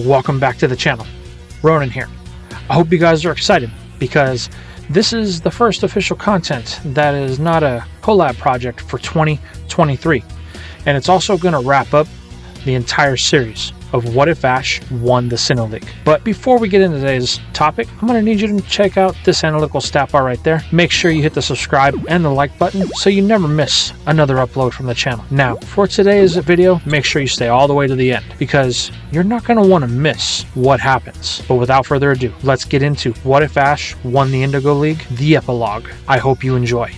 welcome back to the channel. Ronan here. I hope you guys are excited because this is the first official content that is not a collab project for 2023, and it's also going to wrap up the entire series of What If Ash won the Sinnoh League. But before we get into today's topic, I'm going to need you to check out this analytical stat bar right there. Make sure you hit the subscribe and the like button so you never miss another upload from the channel. Now, for today's video, make sure you stay all the way to the end because you're not going to want to miss what happens. But without further ado, let's get into What If Ash won the Indigo League, the epilogue. I hope you enjoy.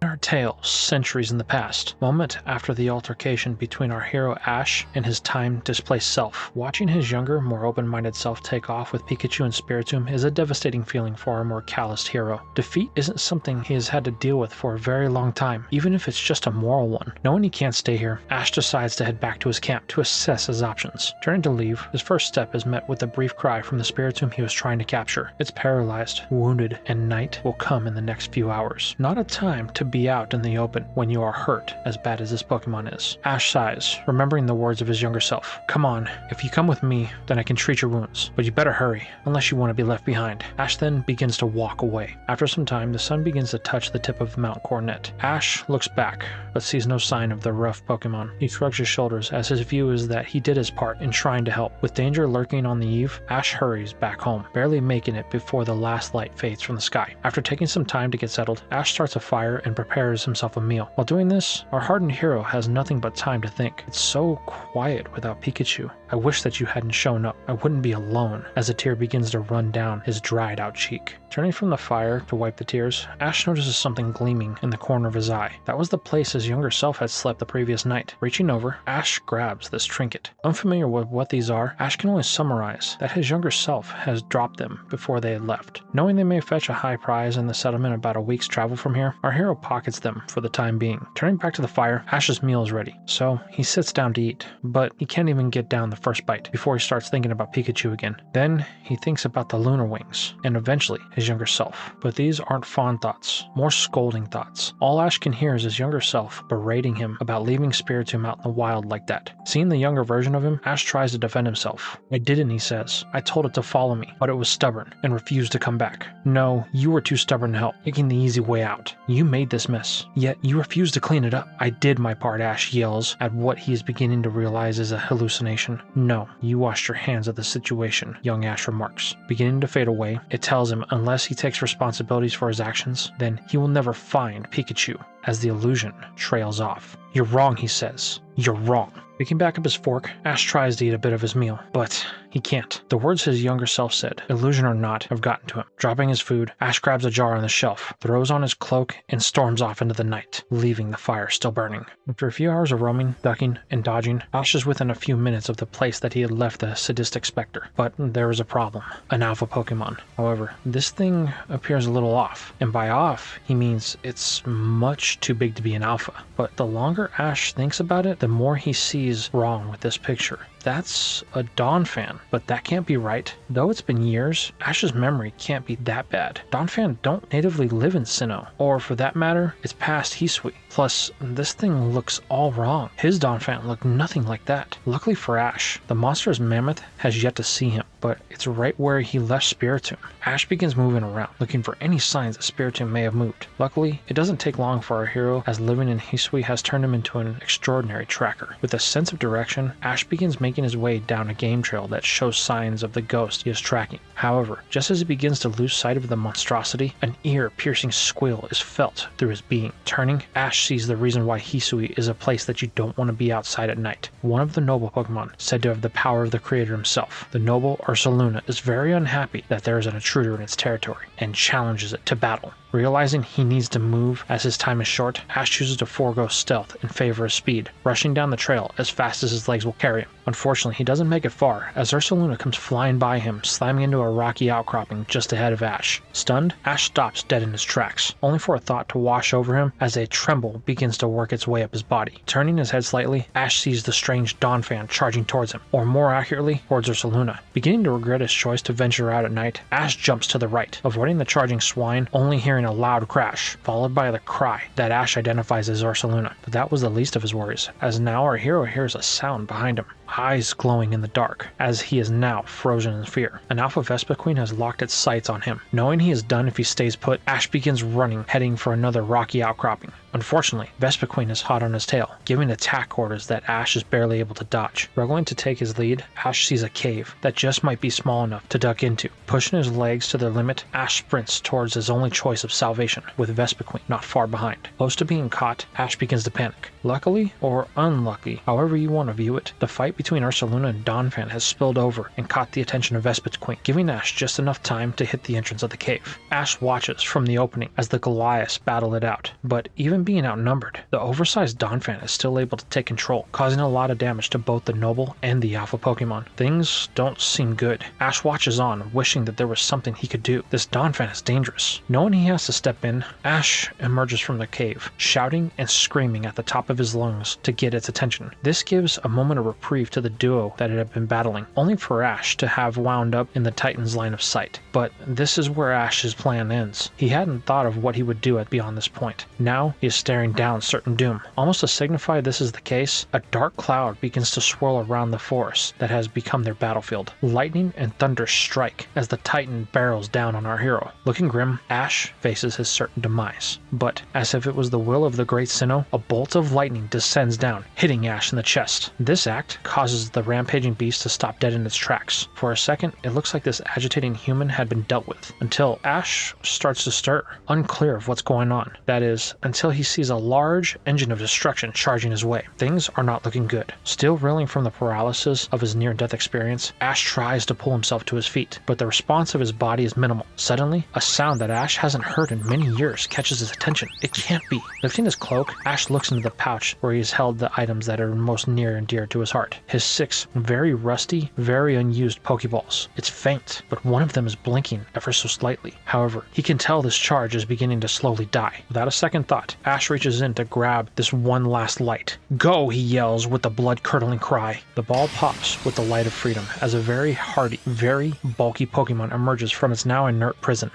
Our tale, centuries in the past, moment after the altercation between our hero Ash and his time-displaced self. Watching his younger, more open-minded self take off with Pikachu and Spiritomb is a devastating feeling for our more calloused hero. Defeat isn't something he has had to deal with for a very long time, even if it's just a moral one. Knowing he can't stay here, Ash decides to head back to his camp to assess his options. Turning to leave, his first step is met with a brief cry from the Spiritomb he was trying to capture. It's paralyzed, wounded, and night will come in the next few hours. Not a time to be out in the open when you are hurt as bad as this Pokemon is. Ash sighs, remembering the words of his younger self. Come on, if you come with me, then I can treat your wounds, but you better hurry, unless you want to be left behind. Ash then begins to walk away. After some time, the sun begins to touch the tip of Mount Coronet. Ash looks back, but sees no sign of the rough Pokemon. He shrugs his shoulders as his view is that he did his part in trying to help. With danger lurking on the eve, Ash hurries back home, barely making it before the last light fades from the sky. After taking some time to get settled, Ash starts a fire and prepares himself a meal. While doing this, our hardened hero has nothing but time to think. It's so quiet without Pikachu. I wish that you hadn't shown up. I wouldn't be alone, as a tear begins to run down his dried out cheek. Turning from the fire to wipe the tears, Ash notices something gleaming in the corner of his eye. That was the place his younger self had slept the previous night. Reaching over, Ash grabs this trinket. Unfamiliar with what these are, Ash can only summarize that his younger self has dropped them before they had left. Knowing they may fetch a high prize in the settlement about a week's travel from here, our hero pockets them for the time being. Turning back to the fire, Ash's meal is ready, so he sits down to eat, but he can't even get down the first bite before he starts thinking about Pikachu again. Then he thinks about the lunar wings, and eventually his younger self. But these aren't fond thoughts, more scolding thoughts. All Ash can hear is his younger self berating him about leaving Spiritomb out in the wild like that. Seeing the younger version of him, Ash tries to defend himself. I didn't, he says. I told it to follow me, but it was stubborn and refused to come back. No, you were too stubborn to help, taking the easy way out. You made this mess, yet you refused to clean it up. I did my part, Ash yells at what he is beginning to realize is a hallucination. No, you washed your hands of the situation, young Ash remarks. Beginning to fade away, it tells him unless he takes responsibilities for his actions, then he will never find Pikachu, as the illusion trails off. You're wrong, he says. You're wrong. Picking back up his fork, Ash tries to eat a bit of his meal, but he can't. The words his younger self said, illusion or not, have gotten to him. Dropping his food, Ash grabs a jar on the shelf, throws on his cloak, and storms off into the night, leaving the fire still burning. After a few hours of roaming, ducking, and dodging, Ash is within a few minutes of the place that he had left the sadistic specter. But there was a problem. An alpha Pokemon. However, this thing appears a little off. And by off, he means it's much too big to be an alpha. But the longer Ash thinks about it, the more he sees wrong with this picture. That's a Donphan, but that can't be right. Though it's been years, Ash's memory can't be that bad. Donphan don't natively live in Sinnoh, or for that matter, it's past Hisui. Plus, this thing looks all wrong. His Donphan looked nothing like that. Luckily for Ash, the monstrous mammoth has yet to see him, but it's right where he left Spiritomb. Ash begins moving around, looking for any signs that Spiritomb may have moved. Luckily, it doesn't take long for our hero, as living in Hisui has turned him into an extraordinary tracker. With a sense of direction, Ash begins making his way down a game trail that shows signs of the ghost he is tracking. However, just as he begins to lose sight of the monstrosity, an ear-piercing squeal is felt through his being. Turning, Ash sees the reason why Hisui is a place that you don't want to be outside at night. One of the noble Pokemon, said to have the power of the creator himself, the noble Ursaluna, is very unhappy that there is an intruder in its territory, and challenges it to battle. Realizing he needs to move as his time is short, Ash chooses to forego stealth in favor of speed, rushing down the trail as fast as his legs will carry him. Unfortunately, he doesn't make it far, as Ursaluna comes flying by him, slamming into a rocky outcropping just ahead of Ash. Stunned, Ash stops dead in his tracks, only for a thought to wash over him as a tremble begins to work its way up his body. Turning his head slightly, Ash sees the strange Donphan charging towards him, or more accurately, towards Ursaluna. Beginning to regret his choice to venture out at night, Ash jumps to the right, avoiding the charging swine, only hearing a loud crash, followed by the cry that Ash identifies as Ursaluna. But that was the least of his worries, as now our hero hears a sound behind him. eyes glowing in the dark, as he is now frozen in fear. An alpha Vespiquen has locked its sights on him. Knowing he is done if he stays put, Ash begins running, heading for another rocky outcropping. Unfortunately, Vespiquen is hot on his tail, giving attack orders that Ash is barely able to dodge. Struggling to take his lead, Ash sees a cave that just might be small enough to duck into. Pushing his legs to their limit, Ash sprints towards his only choice of salvation, with Vespiquen not far behind. Close to being caught, Ash begins to panic. Luckily, or unlucky, however you want to view it, the fight between Ursaluna and Donphan has spilled over and caught the attention of Vespiquen, giving Ash just enough time to hit the entrance of the cave. Ash watches from the opening as the Goliaths battle it out, but even being outnumbered, the oversized Donphan is still able to take control, causing a lot of damage to both the noble and the alpha Pokemon. Things don't seem good. Ash watches on, wishing that there was something he could do. This Donphan is dangerous. Knowing he has to step in, Ash emerges from the cave, shouting and screaming at the top of his lungs to get its attention. This gives a moment of reprieve to the duo that it had been battling, only for Ash to have wound up in the Titan's line of sight. But this is where Ash's plan ends. He hadn't thought of what he would do beyond this point. Now he is staring down certain doom. Almost to signify this is the case, a dark cloud begins to swirl around the forest that has become their battlefield. Lightning and thunder strike as the Titan barrels down on our hero. Looking grim, Ash faces his certain demise. But as if it was the will of the great Sinnoh, a bolt of lightning descends down, hitting Ash in the chest. This act causes the rampaging beast to stop dead in its tracks. For a second, it looks like this agitating human had been dealt with, until Ash starts to stir, unclear of what's going on. That is, until he sees a large engine of destruction charging his way. Things are not looking good. Still reeling from the paralysis of his near-death experience, Ash tries to pull himself to his feet, but the response of his body is minimal. Suddenly, a sound that Ash hasn't heard in many years catches his attention. It can't be. Lifting his cloak, Ash looks into the pouch where he has held the items that are most near and dear to his heart. His 6 very rusty, very unused Pokeballs. It's faint, but one of them is blinking ever so slightly. However, he can tell this charge is beginning to slowly die. Without a second thought, Ash reaches in to grab this one last light. "Go!" he yells with a blood-curdling cry. The ball pops with the light of freedom as a very hardy, very bulky Pokemon emerges from its now inert prison.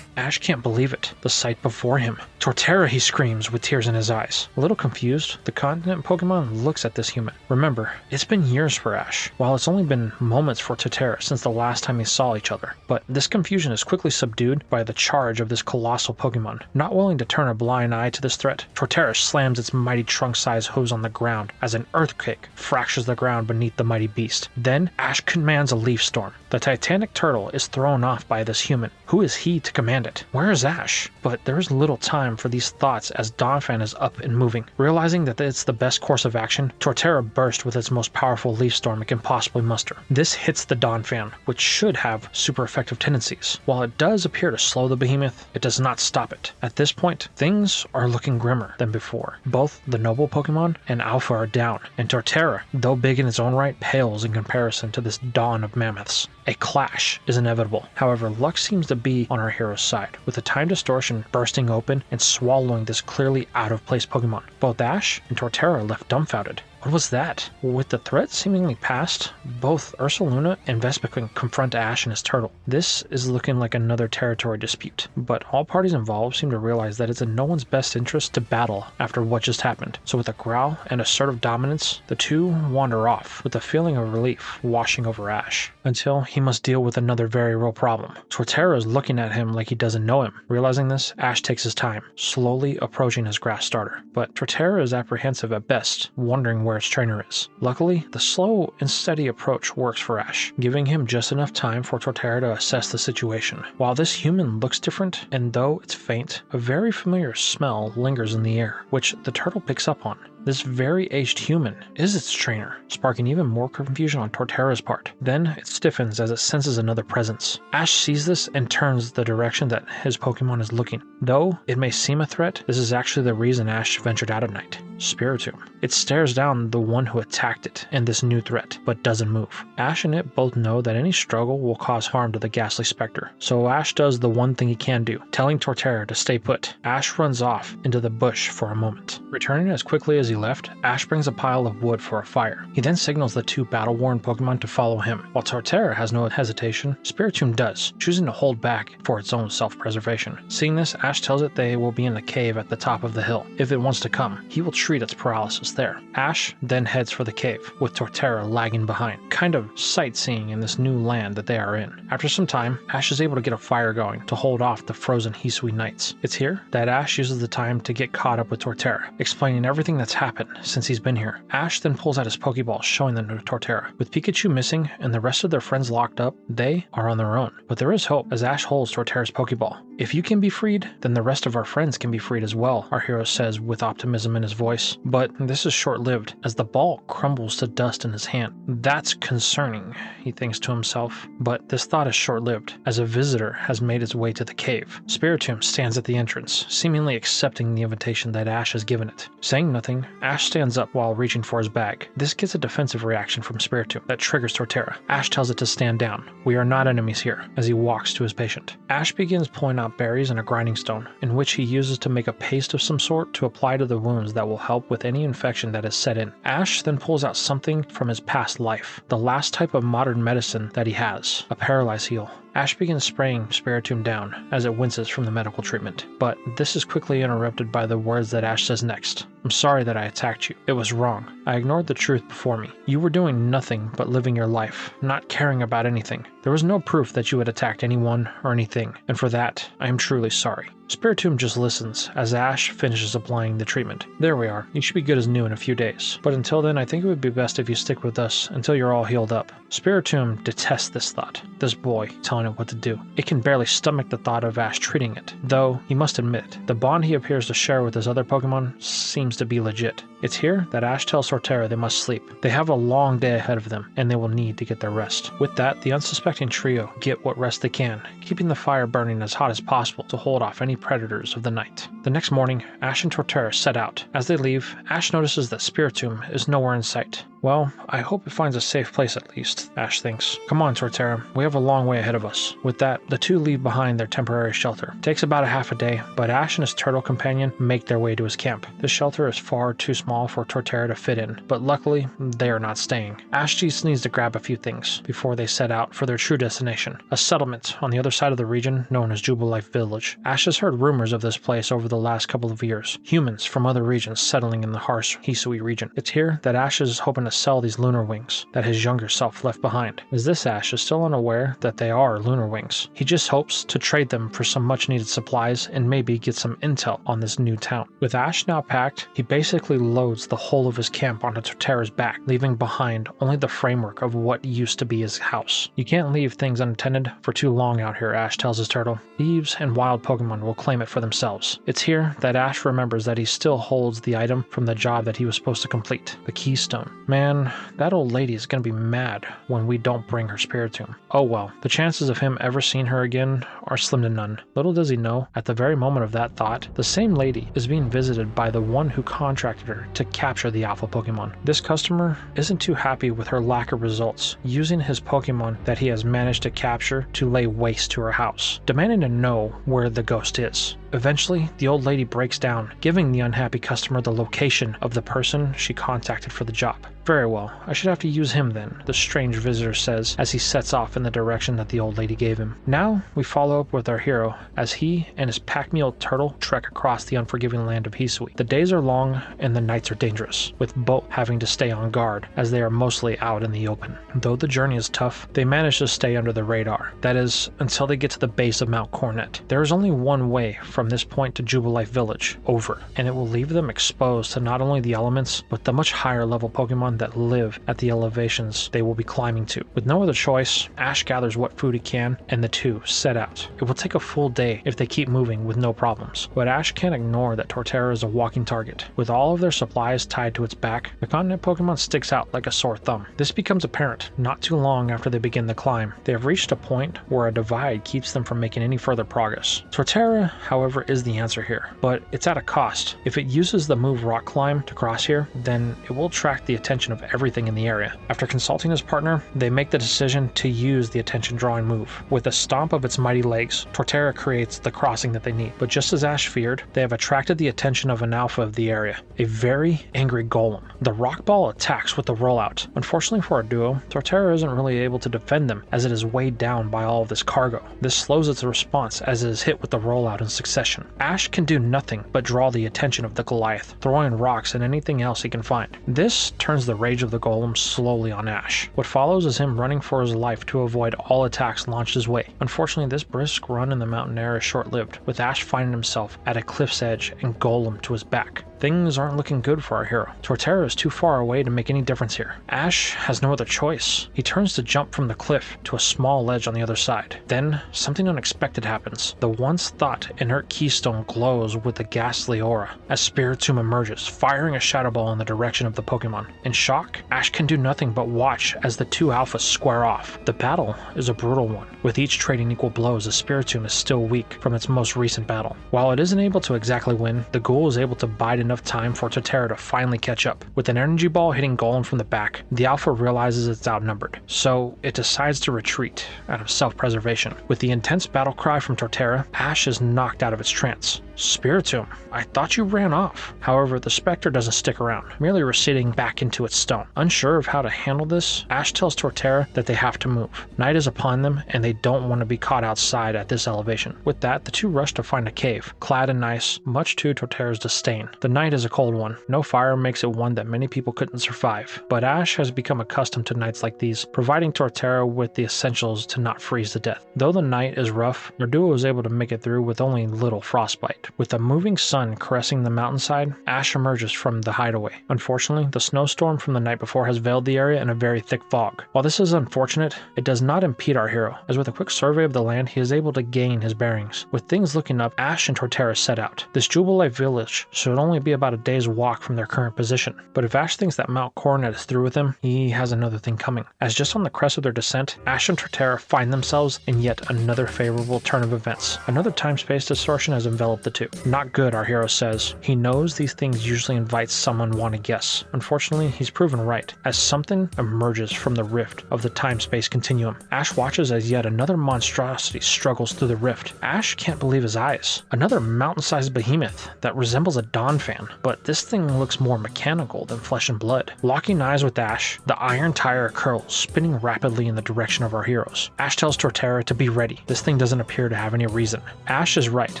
Ash can't believe it. The sight before him. "Torterra!" he screams with tears in his eyes. A little confused, the continent Pokemon looks at this human. Remember, it's been years for Ash, while it's only been moments for Torterra since the last time they saw each other. But this confusion is quickly subdued by the charge of this colossal Pokemon. Not willing to turn a blind eye to this threat, Torterra slams its mighty trunk-sized hooves on the ground as an earthquake fractures the ground beneath the mighty beast. Then, Ash commands a leaf storm. The titanic turtle is thrown off by this human. Who is he to command it? Where is Ash? But there is little time for these thoughts as Donphan is up and moving. Realizing that it's the best course of action, Torterra bursts with its most powerful leaf storm it can possibly muster. This hits the Donphan, which should have super effective tendencies. While it does appear to slow the behemoth, it does not stop it. At this point, things are looking grimmer than before. Both the noble Pokemon and Alpha are down, and Torterra, though big in its own right, pales in comparison to this dawn of mammoths. A clash is inevitable. However, luck seems to be on our hero's side, with the time distortion bursting open and swallowing this clearly out-of-place Pokemon. Both Ash and Torterra left dumbfounded. What was that? With the threat seemingly past, both Ursaluna and Vespiquen confront Ash and his turtle. This is looking like another territory dispute, but all parties involved seem to realize that it's in no one's best interest to battle after what just happened. So with a growl and assertive dominance, the two wander off, with a feeling of relief washing over Ash, until he must deal with another very real problem. Torterra is looking at him like he doesn't know him. Realizing this, Ash takes his time, slowly approaching his grass starter. But Torterra is apprehensive at best, wondering where its trainer is. Luckily, the slow and steady approach works for Ash, giving him just enough time for Torterra to assess the situation. While this human looks different, and though it's faint, a very familiar smell lingers in the air, which the turtle picks up on. This very aged human is its trainer, sparking even more confusion on Torterra's part. Then it stiffens as it senses another presence. Ash sees this and turns the direction that his Pokemon is looking. Though it may seem a threat, this is actually the reason Ash ventured out at night. Spiritomb. It stares down the one who attacked it and this new threat, but doesn't move. Ash and it both know that any struggle will cause harm to the ghastly specter, so Ash does the one thing he can do, telling Torterra to stay put. Ash runs off into the bush for a moment, returning as quickly as he left, Ash brings a pile of wood for a fire. He then signals the 2 battle-worn Pokemon to follow him. While Torterra has no hesitation, Spiritomb does, choosing to hold back for its own self-preservation. Seeing this, Ash tells it they will be in the cave at the top of the hill. If it wants to come, he will treat its paralysis there. Ash then heads for the cave, with Torterra lagging behind, kind of sightseeing in this new land that they are in. After some time, Ash is able to get a fire going to hold off the frozen Hisui Knights. It's here that Ash uses the time to get caught up with Torterra, explaining everything that's happened since he's been here. Ash then pulls out his Pokeball, showing them to Torterra. With Pikachu missing and the rest of their friends locked up, they are on their own. But there is hope as Ash holds Torterra's Pokeball. If you can be freed, then the rest of our friends can be freed as well, our hero says with optimism in his voice. But this is short-lived, as the ball crumbles to dust in his hand. That's concerning, he thinks to himself, but this thought is short-lived, as a visitor has made its way to the cave. Spiritomb stands at the entrance, seemingly accepting the invitation that Ash has given it. Saying nothing, Ash stands up while reaching for his bag. This gets a defensive reaction from Spiritomb that triggers Torterra. Ash tells it to stand down. We are not enemies here, as he walks to his patient. Ash begins pulling out berries and a grinding stone, in which he uses to make a paste of some sort to apply to the wounds that will help with any infection that is set in. Ash then pulls out something from his past life, the last type of modern medicine that he has, a paralyze heal. Ash begins spraying Spiritomb down as it winces from the medical treatment, but this is quickly interrupted by the words that Ash says next. I'm sorry that I attacked you. It was wrong. I ignored the truth before me. You were doing nothing but living your life, not caring about anything. There was no proof that you had attacked anyone or anything, and for that, I am truly sorry. Spiritomb just listens as Ash finishes applying the treatment. There we are. You should be good as new in a few days. But until then, I think it would be best if you stick with us until you're all healed up. Spiritomb detests this thought. This boy telling it what to do. It can barely stomach the thought of Ash treating it. Though, he must admit, the bond he appears to share with his other Pokemon seems to be legit. It's here that Ash tells Torterra they must sleep. They have a long day ahead of them, and they will need to get their rest. With that, the unsuspecting trio get what rest they can, keeping the fire burning as hot as possible to hold off any predators of the night. The next morning, Ash and Torterra set out. As they leave, Ash notices that Spiritomb is nowhere in sight. Well, I hope it finds a safe place at least, Ash thinks. Come on, Torterra, we have a long way ahead of us. With that, the two leave behind their temporary shelter. It takes about a half a day, but Ash and his turtle companion make their way to his camp. This shelter is far too small for Torterra to fit in, but luckily, they are not staying. Ash just needs to grab a few things before they set out for their true destination, a settlement on the other side of the region known as Jubilife Village. Ash has heard rumors of this place over the last couple of years, humans from other regions settling in the harsh Hisui region. It's here that Ash is hoping to sell these lunar wings that his younger self left behind, as this Ash is still unaware that they are lunar wings. He just hopes to trade them for some much needed supplies and maybe get some intel on this new town. With Ash now packed, he basically loads the whole of his camp onto Torterra's back, leaving behind only the framework of what used to be his house. You can't leave things unattended for too long out here, Ash tells his turtle. Thieves and wild Pokemon will claim it for themselves. It's here that Ash remembers that he still holds the item from the job that he was supposed to complete, the keystone. Man, that old lady is going to be mad when we don't bring her Spiritomb. Oh well, the chances of him ever seeing her again are slim to none. Little does he know, at the very moment of that thought, the same lady is being visited by the one who contracted her to capture the alpha Pokemon. This customer isn't too happy with her lack of results, using his Pokemon that he has managed to capture to lay waste to her house, demanding to know where the ghost is. Eventually, the old lady breaks down, giving the unhappy customer the location of the person she contacted for the job. Very well, I should have to use him then, the strange visitor says as he sets off in the direction that the old lady gave him. Now, we follow up with our hero as he and his pack-mule turtle trek across the unforgiving land of Hisui. The days are long and the nights are dangerous, with both having to stay on guard as they are mostly out in the open. Though the journey is tough, they manage to stay under the radar. That is, until they get to the base of Mount Coronet. There is only one way from this point to Jubilife Village, over, and it will leave them exposed to not only the elements, but the much higher level Pokemon that live at the elevations they will be climbing to. With no other choice, Ash gathers what food he can, and the two set out. It will take a full day if they keep moving with no problems, but Ash can't ignore that Torterra is a walking target. With all of their supplies tied to its back, the continent Pokemon sticks out like a sore thumb. This becomes apparent not too long after they begin the climb. They have reached a point where a divide keeps them from making any further progress. Torterra, however, is the answer here, but it's at a cost. If it uses the move Rock Climb to cross here, then it will attract the attention attention of everything in the area. After consulting his partner, they make the decision to use the attention-drawing move. With a stomp of its mighty legs, Torterra creates the crossing that they need. But just as Ash feared, they have attracted the attention of an alpha of the area, a very angry golem. The rock ball attacks with the rollout. Unfortunately for our duo, Torterra isn't really able to defend them as it is weighed down by all of this cargo. This slows its response as it is hit with the rollout in succession. Ash can do nothing but draw the attention of the Goliath, throwing rocks and anything else he can find. This turns the rage of the golem slowly on Ash. What follows is him running for his life to avoid all attacks launched his way. Unfortunately, this brisk run in the mountain air is short-lived, with Ash finding himself at a cliff's edge and golem to his back. Things aren't looking good for our hero. Torterra is too far away to make any difference here. Ash has no other choice. He turns to jump from the cliff to a small ledge on the other side. Then, something unexpected happens. The once thought inert keystone glows with a ghastly aura as Spiritomb emerges, firing a shadow ball in the direction of the Pokemon. In shock, Ash can do nothing but watch as the two alphas square off. The battle is a brutal one, with each trading equal blows as Spiritomb is still weak from its most recent battle. While it isn't able to exactly win, the ghoul is able to bide enough time for Torterra to finally catch up. With an energy ball hitting Golem from the back, the alpha realizes it's outnumbered, so it decides to retreat out of self-preservation. With the intense battle cry from Torterra, Ash is knocked out of its trance. Spiritomb, I thought you ran off. However, the Spectre doesn't stick around, merely receding back into its stone. Unsure of how to handle this, Ash tells Torterra that they have to move. Night is upon them, and they don't want to be caught outside at this elevation. With that, the two rush to find a cave, clad in ice, much to Torterra's disdain. The night is a cold one. No fire makes it one that many people couldn't survive, but Ash has become accustomed to nights like these, providing Torterra with the essentials to not freeze to death. Though the night is rough, our duo is able to make it through with only little frostbite. With a moving sun caressing the mountainside, Ash emerges from the hideaway. Unfortunately, the snowstorm from the night before has veiled the area in a very thick fog. While this is unfortunate, it does not impede our hero, as with a quick survey of the land, he is able to gain his bearings. With things looking up, Ash and Torterra set out. This Jubilife village should only be about a day's walk from their current position, but if Ash thinks that Mount Coronet is through with him, he has another thing coming. As just on the crest of their descent, Ash and Torterra find themselves in yet another favorable turn of events. Another time-space distortion has enveloped the two. Not good, our hero says. He knows these things usually invite someone want to guess. Unfortunately, he's proven right, as something emerges from the rift of the time-space continuum. Ash watches as yet another monstrosity struggles through the rift. Ash can't believe his eyes. Another mountain-sized behemoth that resembles a Donphan, but this thing looks more mechanical than flesh and blood. Locking eyes with Ash, the iron tire curls, spinning rapidly in the direction of our heroes. Ash tells Torterra to be ready. This thing doesn't appear to have any reason. Ash is right,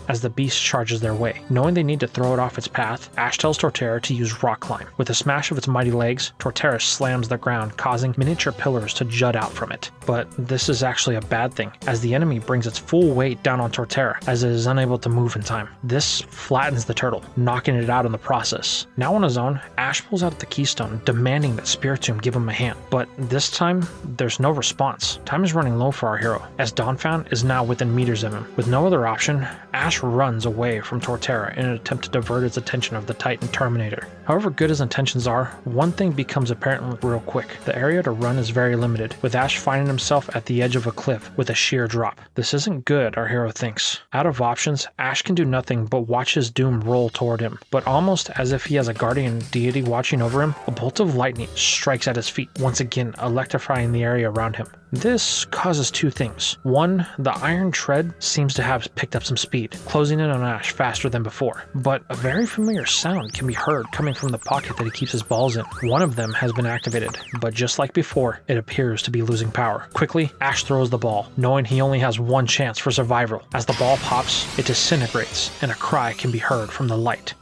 as the beast charges their way. Knowing they need to throw it off its path, Ash tells Torterra to use rock climb. With a smash of its mighty legs, Torterra slams the ground, causing miniature pillars to jut out from it. But this is actually a bad thing, as the enemy brings its full weight down on Torterra, as it is unable to move in time. This flattens the turtle, knocking it out in the process. Now on his own, Ash pulls out the keystone, demanding that Spiritomb give him a hand. But this time, there's no response. Time is running low for our hero, as Donphan is now within meters of him. With no other option, Ash runs away from Torterra in an attempt to divert its attention of the Titan Terminator. However good his intentions are, one thing becomes apparent real quick. The area to run is very limited, with Ash finding himself at the edge of a cliff with a sheer drop. This isn't good, our hero thinks. Out of options, Ash can do nothing but watch his doom roll toward him. But almost as if he has a guardian deity watching over him, a bolt of lightning strikes at his feet, once again electrifying the area around him. This causes two things. One, the iron tread seems to have picked up some speed, closing in on Ash faster than before. But a very familiar sound can be heard coming from the pocket that he keeps his balls in. One of them has been activated, but just like before, it appears to be losing power. Quickly, Ash throws the ball, knowing he only has one chance for survival. As the ball pops, it disintegrates, and a cry can be heard from the light.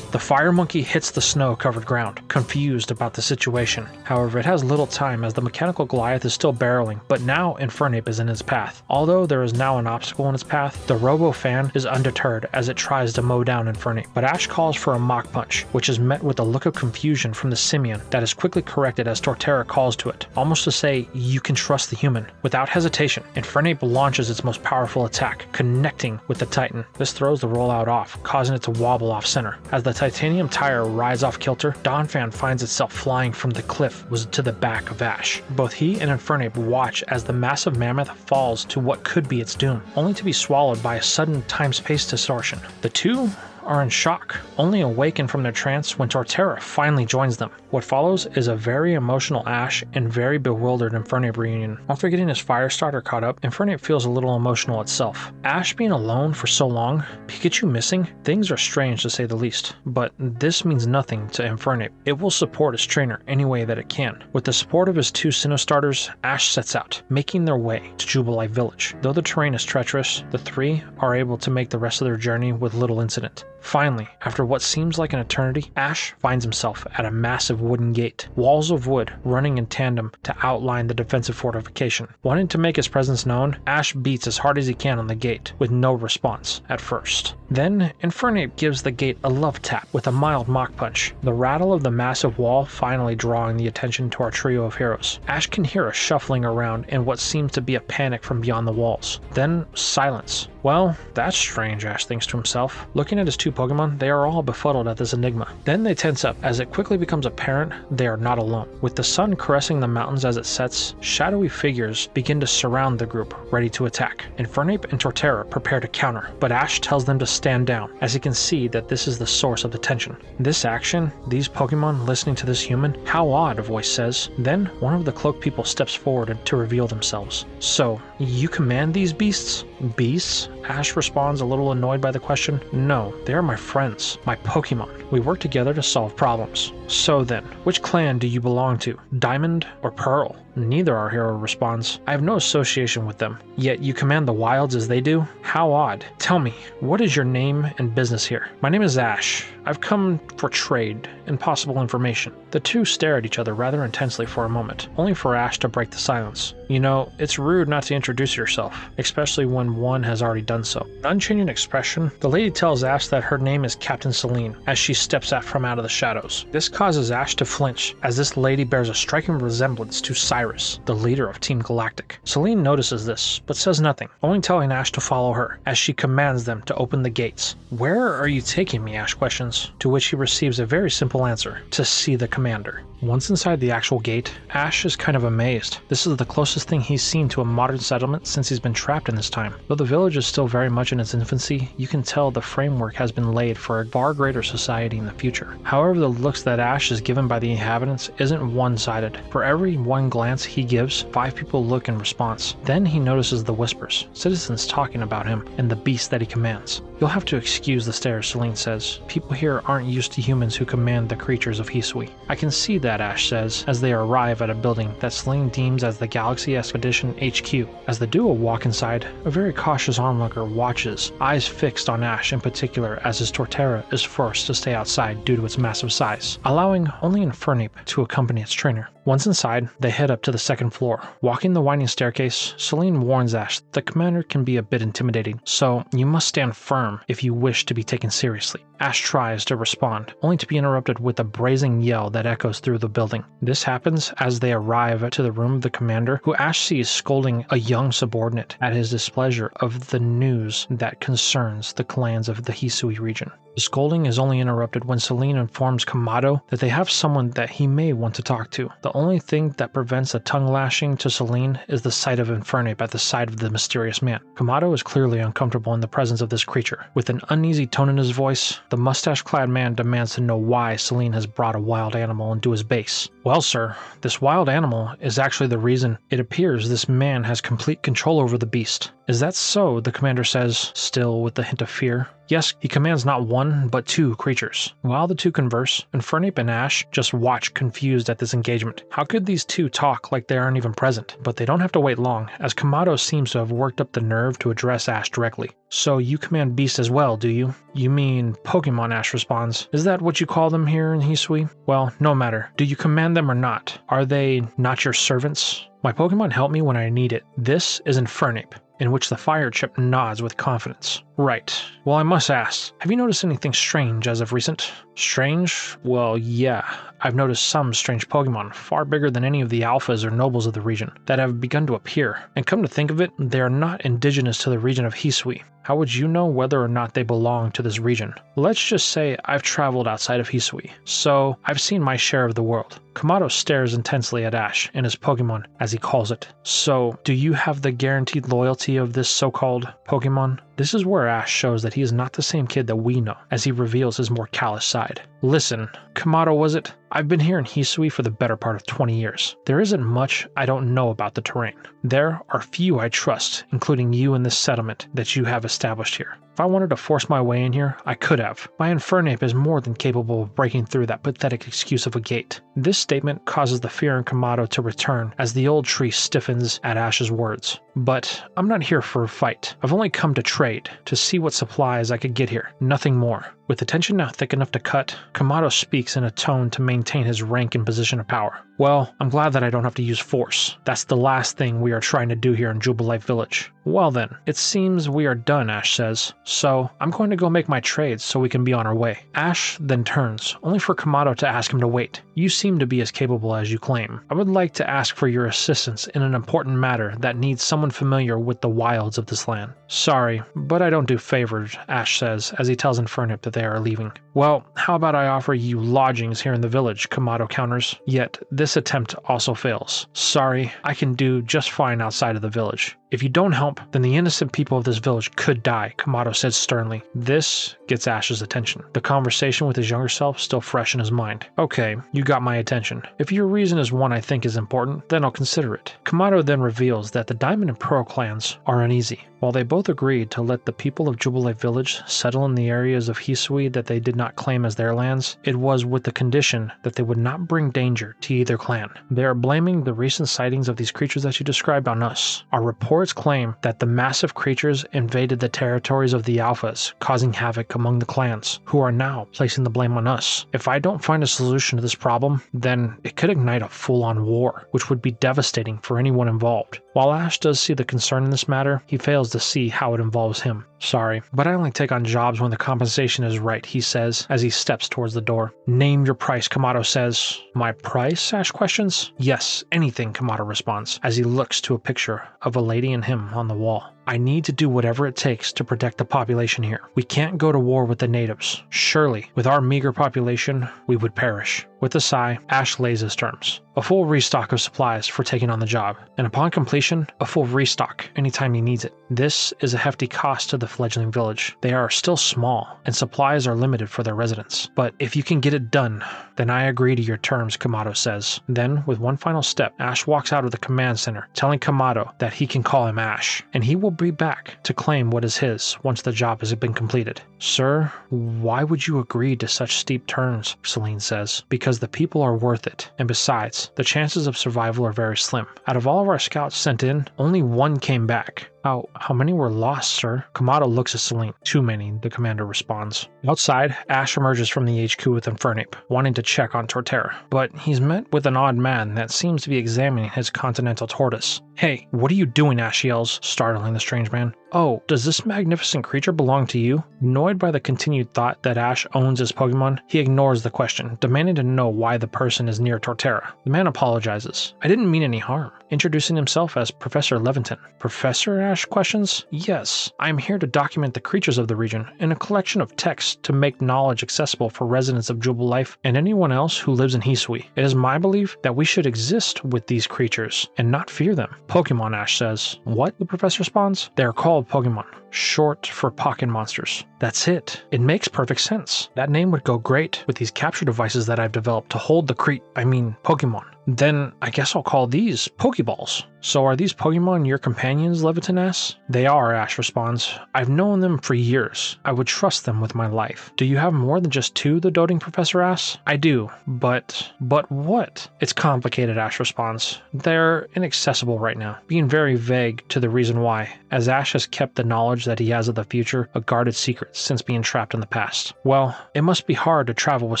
The fire monkey hits the snow-covered ground, confused about the situation. However, it has little time as the mechanical Goliath is still barreling, but now Infernape is in its path. Although there is now an obstacle in its path, the Robo-Fan is undeterred as it tries to mow down Infernape. But Ash calls for a Mach Punch, which is met with a look of confusion from the Simian that is quickly corrected as Torterra calls to it, almost to say, "You can trust the human." Without hesitation, Infernape launches its most powerful attack, connecting with the Titan. This throws the rollout off, causing it to wobble off center. As the titanium tire rides off kilter, Donphan finds itself flying from the cliff to the back of Ash. Both he and Infernape watch as the massive mammoth falls to what could be its doom, only to be swallowed by a sudden time-space distortion. The two are in shock, only awaken from their trance when Torterra finally joins them. What follows is a very emotional Ash and very bewildered Infernape reunion. After getting his fire starter caught up, Infernape feels a little emotional itself. Ash being alone for so long, Pikachu missing, things are strange to say the least, but this means nothing to Infernape. It will support its trainer any way that it can. With the support of his 2 Sinnoh starters, Ash sets out, making their way to Jubilife Village. Though the terrain is treacherous, the 3 are able to make the rest of their journey with little incident. Finally, after what seems like an eternity, Ash finds himself at a massive wooden gate, walls of wood running in tandem to outline the defensive fortification. Wanting to make his presence known, Ash beats as hard as he can on the gate, with no response at first. Then, Infernape gives the gate a love tap with a mild Mach Punch, the rattle of the massive wall finally drawing the attention to our trio of heroes. Ash can hear a shuffling around and what seems to be a panic from beyond the walls. Then, silence. Well, that's strange, Ash thinks to himself. Looking at his 2 Pokemon, they are all befuddled at this enigma. Then they tense up as it quickly becomes apparent they are not alone. With the sun caressing the mountains as it sets, shadowy figures begin to surround the group, ready to attack. Infernape and Torterra prepare to counter, but Ash tells them to stand down, as he can see that this is the source of the tension. This action, these Pokemon listening to this human, how odd, a voice says. Then one of the cloaked people steps forward to reveal themselves. So, you command these beasts? Beasts? Ash responds, a little annoyed by the question. No, they are my friends, my Pokemon. We work together to solve problems. So then, which clan do you belong to? Diamond or Pearl? Neither, our hero responds. I have no association with them, yet you command the wilds as they do? How odd. Tell me, what is your name and business here? My name is Ash. I've come for trade and possible information. The 2 stare at each other rather intensely for a moment, only for Ash to break the silence. You know, it's rude not to introduce yourself, especially when one has already done so. With an unchanging expression, the lady tells Ash that her name is Captain Celine, as she steps out from out of the shadows. This causes Ash to flinch, as this lady bears a striking resemblance to Cyrus, the leader of Team Galactic. Celine notices this, but says nothing, only telling Ash to follow her, as she commands them to open the gates. Where are you taking me? Ash questions, to which he receives a very simple answer: to see the commander. Once inside the actual gate, Ash is kind of amazed. This is the closest thing he's seen to a modern settlement since he's been trapped in this time. Though the village is still very much in its infancy, you can tell the framework has been laid for a far greater society in the future. However, the looks that Ash is given by the inhabitants isn't one-sided. For every one glance he gives, 5 people look in response. Then he notices the whispers, citizens talking about him and the beast that he commands. You'll have to excuse the stares, Celine says. People here aren't used to humans who command the creatures of Hisui. I can see that, Ash says, as they arrive at a building that Celine deems as the Galaxy Expedition HQ. As the duo walk inside, a very cautious onlooker watches, eyes fixed on Ash in particular, as his Torterra is forced to stay outside due to its massive size, allowing only Infernape to accompany its trainer. Once inside, they head up to the 2nd floor. Walking the winding staircase, Celine warns Ash that the commander can be a bit intimidating, so you must stand firm if you wish to be taken seriously. Ash tries to respond, only to be interrupted with a brazen yell that echoes through the building. This happens as they arrive to the room of the commander, who Ash sees scolding a young subordinate at his displeasure of the news that concerns the clans of the Hisui region. The scolding is only interrupted when Celine informs Kamado that they have someone that he may want to talk to. The only thing that prevents a tongue lashing to Celine is the sight of Infernape at the side of the mysterious man. Kamado is clearly uncomfortable in the presence of this creature. With an uneasy tone in his voice, the mustache-clad man demands to know why Celine has brought a wild animal into his base. Well, sir, this wild animal is actually the reason it appears this man has complete control over the beast. Is that so? The commander says, still with a hint of fear. Yes, he commands not 1, but 2 creatures. While the 2 converse, Infernape and Ash just watch confused at this engagement. How could these 2 talk like they aren't even present? But they don't have to wait long, as Kamado seems to have worked up the nerve to address Ash directly. So you command beasts as well, do you? You mean Pokemon, Ash responds. Is that what you call them here in Hisui? Well, no matter. Do you command them or not? Are they not your servants? My Pokemon help me when I need it. This is Infernape, in which the fire chip nods with confidence. Right. Well, I must ask, have you noticed anything strange as of recent? Strange? Well, yeah. I've noticed some strange Pokemon, far bigger than any of the alphas or nobles of the region, that have begun to appear. And come to think of it, they are not indigenous to the region of Hisui. How would you know whether or not they belong to this region? Let's just say I've traveled outside of Hisui, so I've seen my share of the world. Kamado stares intensely at Ash and his Pokemon, as he calls it. So, do you have the guaranteed loyalty of this so-called Pokemon? This is where Ash shows that he is not the same kid that we know, as he reveals his more callous side. Listen, Kamado was it? I've been here in Hisui for the better part of 20 years. There isn't much I don't know about the terrain. There are few I trust, including you and this settlement that you have established here. If I wanted to force my way in here, I could have. My Infernape is more than capable of breaking through that pathetic excuse of a gate. This statement causes the fear in Kamado to return as the old tree stiffens at Ash's words. But I'm not here for a fight. I've only come to trade, to see what supplies I could get here, nothing more. With the tension now thick enough to cut, Kamado speaks in a tone to maintain his rank and position of power. Well, I'm glad that I don't have to use force. That's the last thing we are trying to do here in Jubilife Village. Well then, it seems we are done, Ash says. So, I'm going to go make my trades so we can be on our way. Ash then turns, only for Kamado to ask him to wait. You seem to be as capable as you claim. I would like to ask for your assistance in an important matter that needs someone familiar with the wilds of this land. Sorry, but I don't do favors, Ash says, as he tells Infernape that they are leaving. Well, how about I offer you lodgings here in the village, Kamado counters. Yet, this attempt also fails. Sorry, I can do just fine outside of the village. If you don't help, then the innocent people of this village could die, Kamado says sternly. This gets Ash's attention, the conversation with his younger self still fresh in his mind. Okay, you got my attention. If your reason is one I think is important, then I'll consider it. Kamado then reveals that the Diamond and Pearl clans are uneasy. While they both agreed to let the people of Jubilife Village settle in the areas of Hisui that they did not claim as their lands, it was with the condition that they would not bring danger to either clan. They are blaming the recent sightings of these creatures that you described on us. Our reports claim that the massive creatures invaded the territories of the Alphas, causing havoc among the clans, who are now placing the blame on us. If I don't find a solution to this problem, then it could ignite a full-on war, which would be devastating for anyone involved. While Ash does see the concern in this matter, he fails to see how it involves him. Sorry, but I only take on jobs when the compensation is right, he says, as he steps towards the door. Name your price, Kamado says. My price? Ash questions. Yes, anything, Kamado responds, as he looks to a picture of a lady and him on the wall. I need to do whatever it takes to protect the population here. We can't go to war with the natives. Surely, with our meager population, we would perish. With a sigh, Ash lays his terms. A full restock of supplies for taking on the job, and upon completion, a full restock anytime he needs it. This is a hefty cost to the fledgling village. They are still small, and supplies are limited for their residents. But if you can get it done, then I agree to your terms, Kamado says. Then, with one final step, Ash walks out of the command center, telling Kamado that he can call him Ash, and he will be back to claim what is his once the job has been completed. Sir, why would you agree to such steep terms? Celine says. Because the people are worth it, and besides, the chances of survival are very slim. Out of all of our scouts sent in, only one came back. How many were lost, sir? Kamado looks at Celine. Too many, the commander responds. Outside, Ash emerges from the HQ with Infernape, wanting to check on Torterra. But he's met with an odd man that seems to be examining his continental tortoise. Hey, what are you doing, Ash yells, startling the strange man. Oh, does this magnificent creature belong to you? Annoyed by the continued thought that Ash owns his Pokemon, he ignores the question, demanding to know why the person is near Torterra. The man apologizes. I didn't mean any harm, introducing himself as Professor Levinton. Professor? Ash questions. Yes, I am here to document the creatures of the region in a collection of texts to make knowledge accessible for residents of Jubilife and anyone else who lives in Hisui. It is my belief that we should exist with these creatures and not fear them. Pokemon, Ash says. What? The professor responds. They are called Pokemon, short for pocket monsters. That's it. It makes perfect sense. That name would go great with these capture devices that I've developed to hold the Pokemon. Then I guess I'll call these Pokeballs. So are these Pokemon your companions, Leviton asks? They are, Ash responds. I've known them for years. I would trust them with my life. Do you have more than just two, the doting professor asks? I do, but what? It's complicated, Ash responds. They're inaccessible right now, being very vague to the reason why, as Ash has kept the knowledge that he has of the future a guarded secret since being trapped in the past. Well, it must be hard to travel with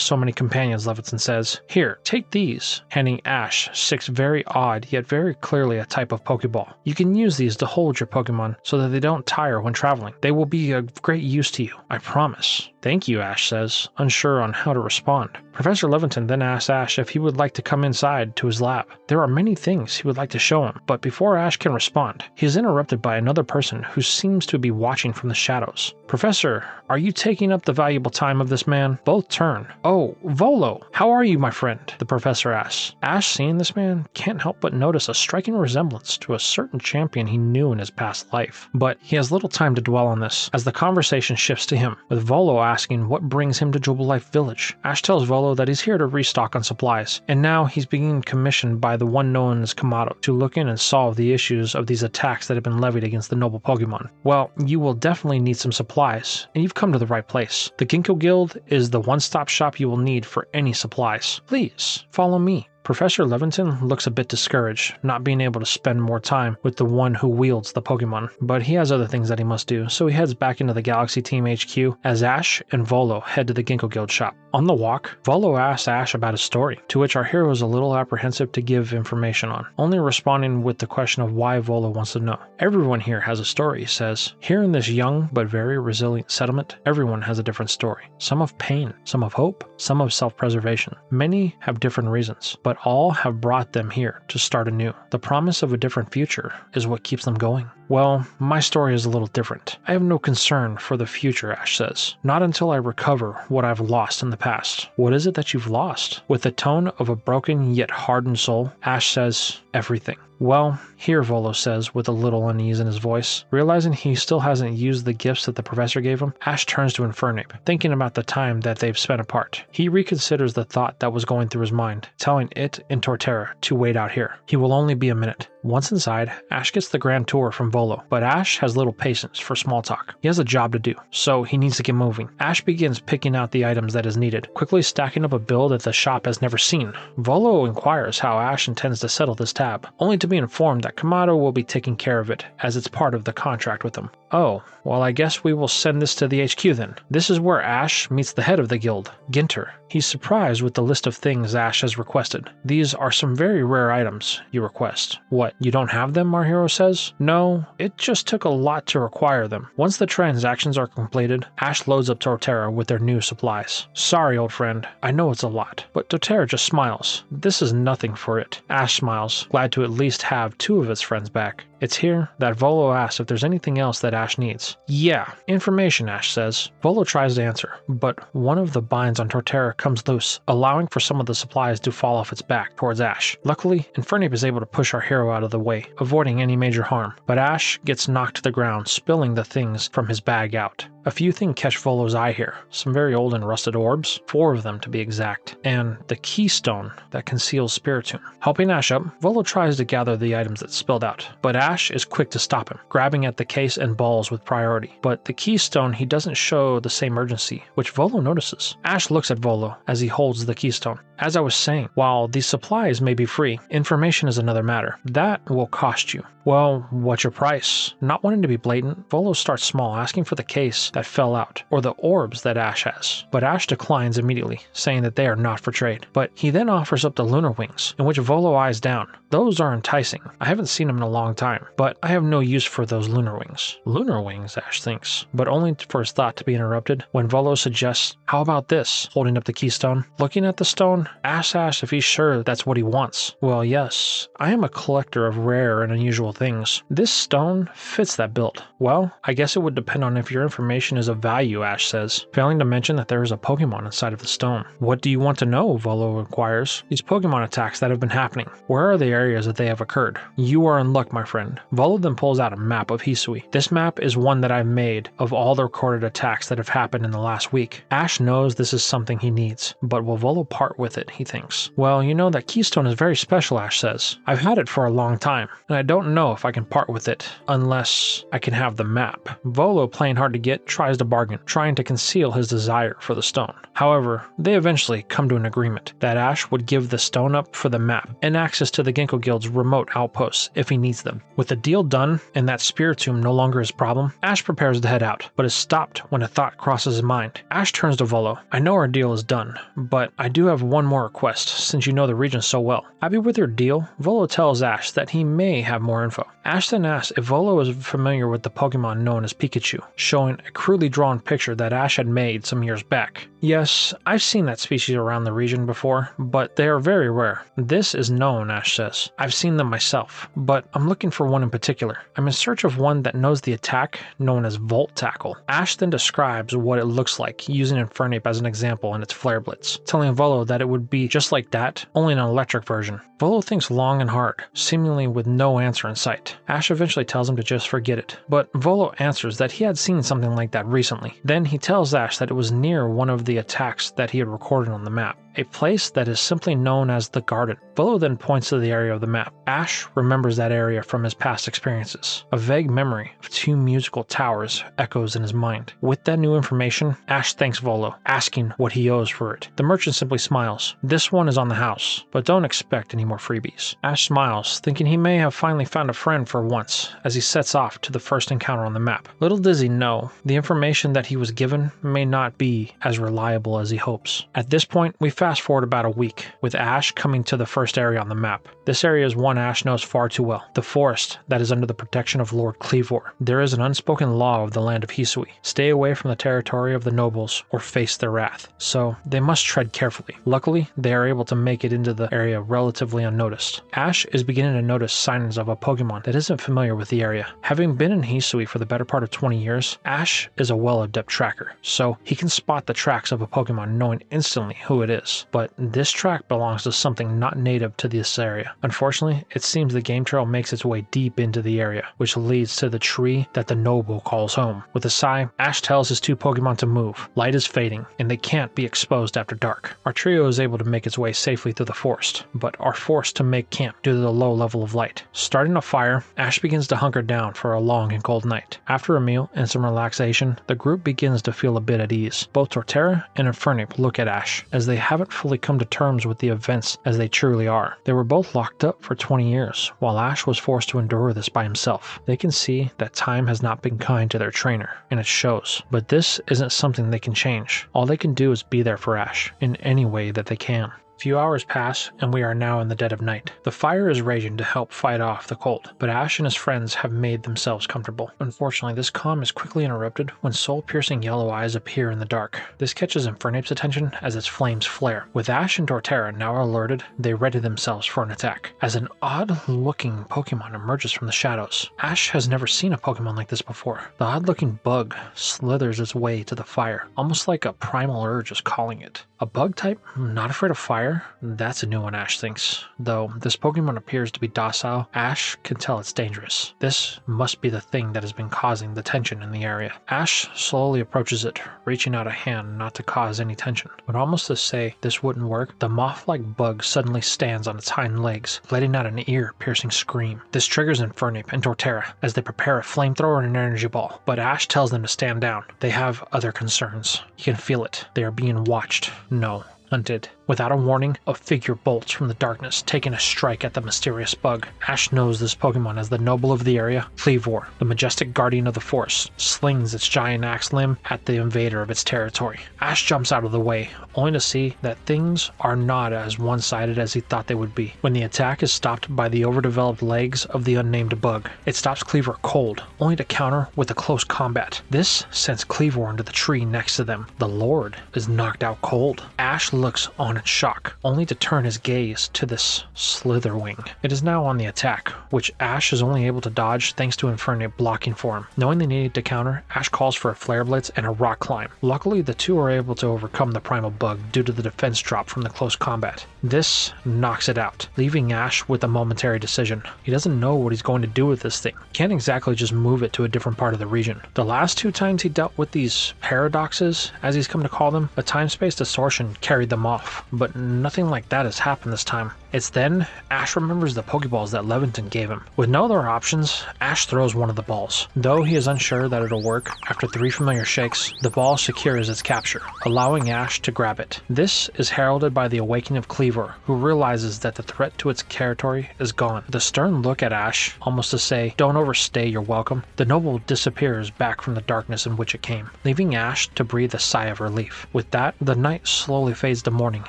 so many companions, Leviton says. Here, take these, handing Ash 6 very odd yet very clearly a type of Pokeball. You can use these to hold your Pokemon so that they don't tire when traveling. They will be of great use to you, I promise. "Thank you," Ash says, unsure on how to respond. Professor Levinton then asks Ash if he would like to come inside to his lab. There are many things he would like to show him, but before Ash can respond, he is interrupted by another person who seems to be watching from the shadows. "Professor, are you taking up the valuable time of this man?" Both turn. "Oh, Volo, how are you, my friend?" the professor asks. Ash, seeing this man, can't help but notice a striking resemblance to a certain champion he knew in his past life. But he has little time to dwell on this, as the conversation shifts to him, with Volo asking what brings him to Jubilife Village. Ash tells Volo that he's here to restock on supplies, and now he's being commissioned by the one known as Kamado to look in and solve the issues of these attacks that have been levied against the noble Pokemon. "Well, you will definitely need some supplies, and you've come to the right place. The Ginkgo Guild is the one-stop shop you will need for any supplies. Please, follow me." Professor Levinton looks a bit discouraged, not being able to spend more time with the one who wields the Pokemon, but he has other things that he must do, so he heads back into the Galaxy Team HQ as Ash and Volo head to the Ginkgo Guild shop. On the walk, Volo asks Ash about his story, to which our hero is a little apprehensive to give information on, only responding with the question of why Volo wants to know. "Everyone here has a story," he says. "Here in this young but very resilient settlement, everyone has a different story. Some of pain, some of hope, some of self-preservation. Many have different reasons, but all have brought them here to start anew. The promise of a different future is what keeps them going." "Well, my story is a little different. I have no concern for the future," Ash says. "Not until I recover what I've lost in the past." "What is it that you've lost?" With the tone of a broken yet hardened soul, Ash says, "Everything." "Well, here," Volo says with a little unease in his voice. Realizing he still hasn't used the gifts that the professor gave him, Ash turns to Infernape, thinking about the time that they've spent apart. He reconsiders the thought that was going through his mind, telling it and Torterra to wait out here. He will only be a minute. Once inside, Ash gets the grand tour from Volo, but Ash has little patience for small talk. He has a job to do, so he needs to get moving. Ash begins picking out the items that is needed, quickly stacking up a bill that the shop has never seen. Volo inquires how Ash intends to settle this tab, only to be informed that Kamado will be taking care of it, as it's part of the contract with him. "Oh, well, I guess we will send this to the HQ then." This is where Ash meets the head of the guild, Ginter. He's surprised with the list of things Ash has requested. "These are some very rare items you request." "What, you don't have them?" our hero says. "No, it just took a lot to require them." Once the transactions are completed, Ash loads up Torterra with their new supplies. "Sorry, old friend, I know it's a lot." But Torterra just smiles. "This is nothing for it." Ash smiles, glad to at least have two of his friends back. It's here that Volo asks if there's anything else that Ash needs. "Yeah, information," Ash says. Volo tries to answer, but one of the binds on Torterra comes loose, allowing for some of the supplies to fall off its back towards Ash. Luckily, Infernape is able to push our hero out of the way, avoiding any major harm, but Ash gets knocked to the ground, spilling the things from his bag out. A few things catch Volo's eye here. Some very old and rusted orbs, 4 of them to be exact, and the keystone that conceals Spiritomb. Helping Ash up, Volo tries to gather the items that spilled out, but Ash is quick to stop him, grabbing at the case and balls with priority. But the keystone, he doesn't show the same urgency, which Volo notices. Ash looks at Volo as he holds the keystone. "As I was saying, while these supplies may be free, information is another matter. That will cost you." "Well, what's your price?" Not wanting to be blatant, Volo starts small, asking for the case that fell out, or the orbs that Ash has. But Ash declines immediately, saying that they are not for trade. But he then offers up the lunar wings, in which Volo eyes down. Those are enticing. I haven't seen them in a long time, but I have no use for those lunar wings. Lunar wings, Ash thinks, but only for his thought to be interrupted when Volo suggests, "How about this?" holding up the keystone. Looking at the stone, Ash asks if he's sure that's what he wants. "Well, yes, I am a collector of rare and unusual things. This stone fits that build." "Well, I guess it would depend on if your information is of value," Ash says, failing to mention that there is a Pokemon inside of the stone. "What do you want to know?" Volo inquires. "These Pokemon attacks that have been happening. Where are the areas that they have occurred?" "You are in luck, my friend." Volo then pulls out a map of Hisui. "This map is one that I've made of all the recorded attacks that have happened in the last week." Ash knows this is something he needs, but will Volo part with it, he thinks. "Well, you know that keystone is very special," Ash says. "I've had it for a long time, and I don't know if I can part with it unless I can have the map." Volo, playing hard to get, tries to bargain, trying to conceal his desire for the stone. However, they eventually come to an agreement that Ash would give the stone up for the map and access to the Ginkgo Guild's remote outposts if he needs them. With the deal done and that Spiritomb no longer his problem, Ash prepares to head out, but is stopped when a thought crosses his mind. Ash turns to Volo. I know our deal is done, but I do have one more request since you know the region so well. Happy with your deal, Volo tells Ash that he may have more info. Ash then asks if Volo is familiar with the Pokemon known as Pikachu, showing a crudely drawn picture that Ash had made some years back. Yes, I've seen that species around the region before, but they are very rare. This is known, Ash says. I've seen them myself, but I'm looking for one in particular. I'm in search of one that knows the attack known as Volt Tackle. Ash then describes what it looks like, using Infernape as an example in its Flare Blitz, telling Volo that it would be just like that, only an electric version. Volo thinks long and hard, seemingly with no answer in sight. Ash eventually tells him to just forget it, but Volo answers that he had seen something like that recently. Then he tells Ash that it was near one of the attacks that he had recorded on the map, a place that is simply known as the Garden. Volo then points to the area of the map. Ash remembers that area from his past experiences. A vague memory of two musical towers echoes in his mind. With that new information, Ash thanks Volo, asking what he owes for it. The merchant simply smiles. This one is on the house, but don't expect any more freebies. Ash smiles, thinking he may have finally found a friend for once, as he sets off to the first encounter on the map. Little does he know, the information that he was given may not be as reliable as he hopes. At this point, we fast forward about a week, with Ash coming to the first area on the map. This area is one Ash knows far too well, the forest that is under the protection of Lord Cleavor. There is an unspoken law of the land of Hisui. Stay away from the territory of the nobles or face their wrath, so they must tread carefully. Luckily, they are able to make it into the area relatively unnoticed. Ash is beginning to notice signs of a Pokemon that isn't familiar with the area. Having been in Hisui for the better part of 20 years, Ash is a well-adept tracker, so he can spot the tracks of a Pokemon knowing instantly who it is. But this track belongs to something not native to this area. Unfortunately, it seems the game trail makes its way deep into the area, which leads to the tree that the noble calls home. With a sigh, Ash tells his two Pokemon to move. Light is fading, and they can't be exposed after dark. Our trio is able to make its way safely through the forest, but are forced to make camp due to the low level of light. Starting a fire, Ash begins to hunker down for a long and cold night. After a meal and some relaxation, the group begins to feel a bit at ease. Both Torterra and Infernape look at Ash, as they haven't fully come to terms with the events as they truly are. They were both locked up for 20 years, while Ash was forced to endure this by himself. They can see that time has not been kind to their trainer, and it shows. But this isn't something they can change. All they can do is be there for Ash, in any way that they can. Few hours pass, and we are now in the dead of night. The fire is raging to help fight off the cold, but Ash and his friends have made themselves comfortable. Unfortunately, this calm is quickly interrupted when soul-piercing yellow eyes appear in the dark. This catches Infernape's attention as its flames flare. With Ash and Torterra now alerted, they ready themselves for an attack. As an odd-looking Pokemon emerges from the shadows. Ash has never seen a Pokemon like this before. The odd-looking bug slithers its way to the fire, almost like a primal urge is calling it. A bug type? Not afraid of fire? That's a new one, Ash thinks. Though this Pokemon appears to be docile, Ash can tell it's dangerous. This must be the thing that has been causing the tension in the area. Ash slowly approaches it, reaching out a hand not to cause any tension. But almost to say this wouldn't work, the moth-like bug suddenly stands on its hind legs, letting out an ear-piercing scream. This triggers Infernape and Torterra as they prepare a flamethrower and an energy ball. But Ash tells them to stand down. They have other concerns. You can feel it. They are being watched. No, hunted. Without a warning, a figure bolts from the darkness, taking a strike at the mysterious bug. Ash knows this Pokemon as the noble of the area, Cleavor, the majestic guardian of the forest, slings its giant axe limb at the invader of its territory. Ash jumps out of the way, only to see that things are not as one-sided as he thought they would be. When the attack is stopped by the overdeveloped legs of the unnamed bug, it stops Cleavor cold, only to counter with a close combat. This sends Cleavor into the tree next to them. The Lord is knocked out cold. Ash looks on in shock, only to turn his gaze to this Slitherwing. It is now on the attack, which Ash is only able to dodge thanks to Infernape blocking for him. Knowing they needed to counter, Ash calls for a Flare Blitz and a Rock Climb. Luckily, the two are able to overcome the primal bug due to the defense drop from the close combat. This knocks it out, leaving Ash with a momentary decision. He doesn't know what he's going to do with this thing. Can't exactly just move it to a different part of the region. The last two times he dealt with these paradoxes, as he's come to call them, a time-space distortion carried them off, but nothing like that has happened this time. It's then Ash remembers the Pokeballs that Leventon gave him. With no other options, Ash throws one of the balls. Though he is unsure that it'll work, after 3 familiar shakes, the ball secures its capture, allowing Ash to grab it. This is heralded by the awakening of Cleavor, who realizes that the threat to its territory is gone. The stern look at Ash, almost to say, "Don't overstay your welcome," the noble disappears back from the darkness in which it came, leaving Ash to breathe a sigh of relief. With that, the night slowly fades to morning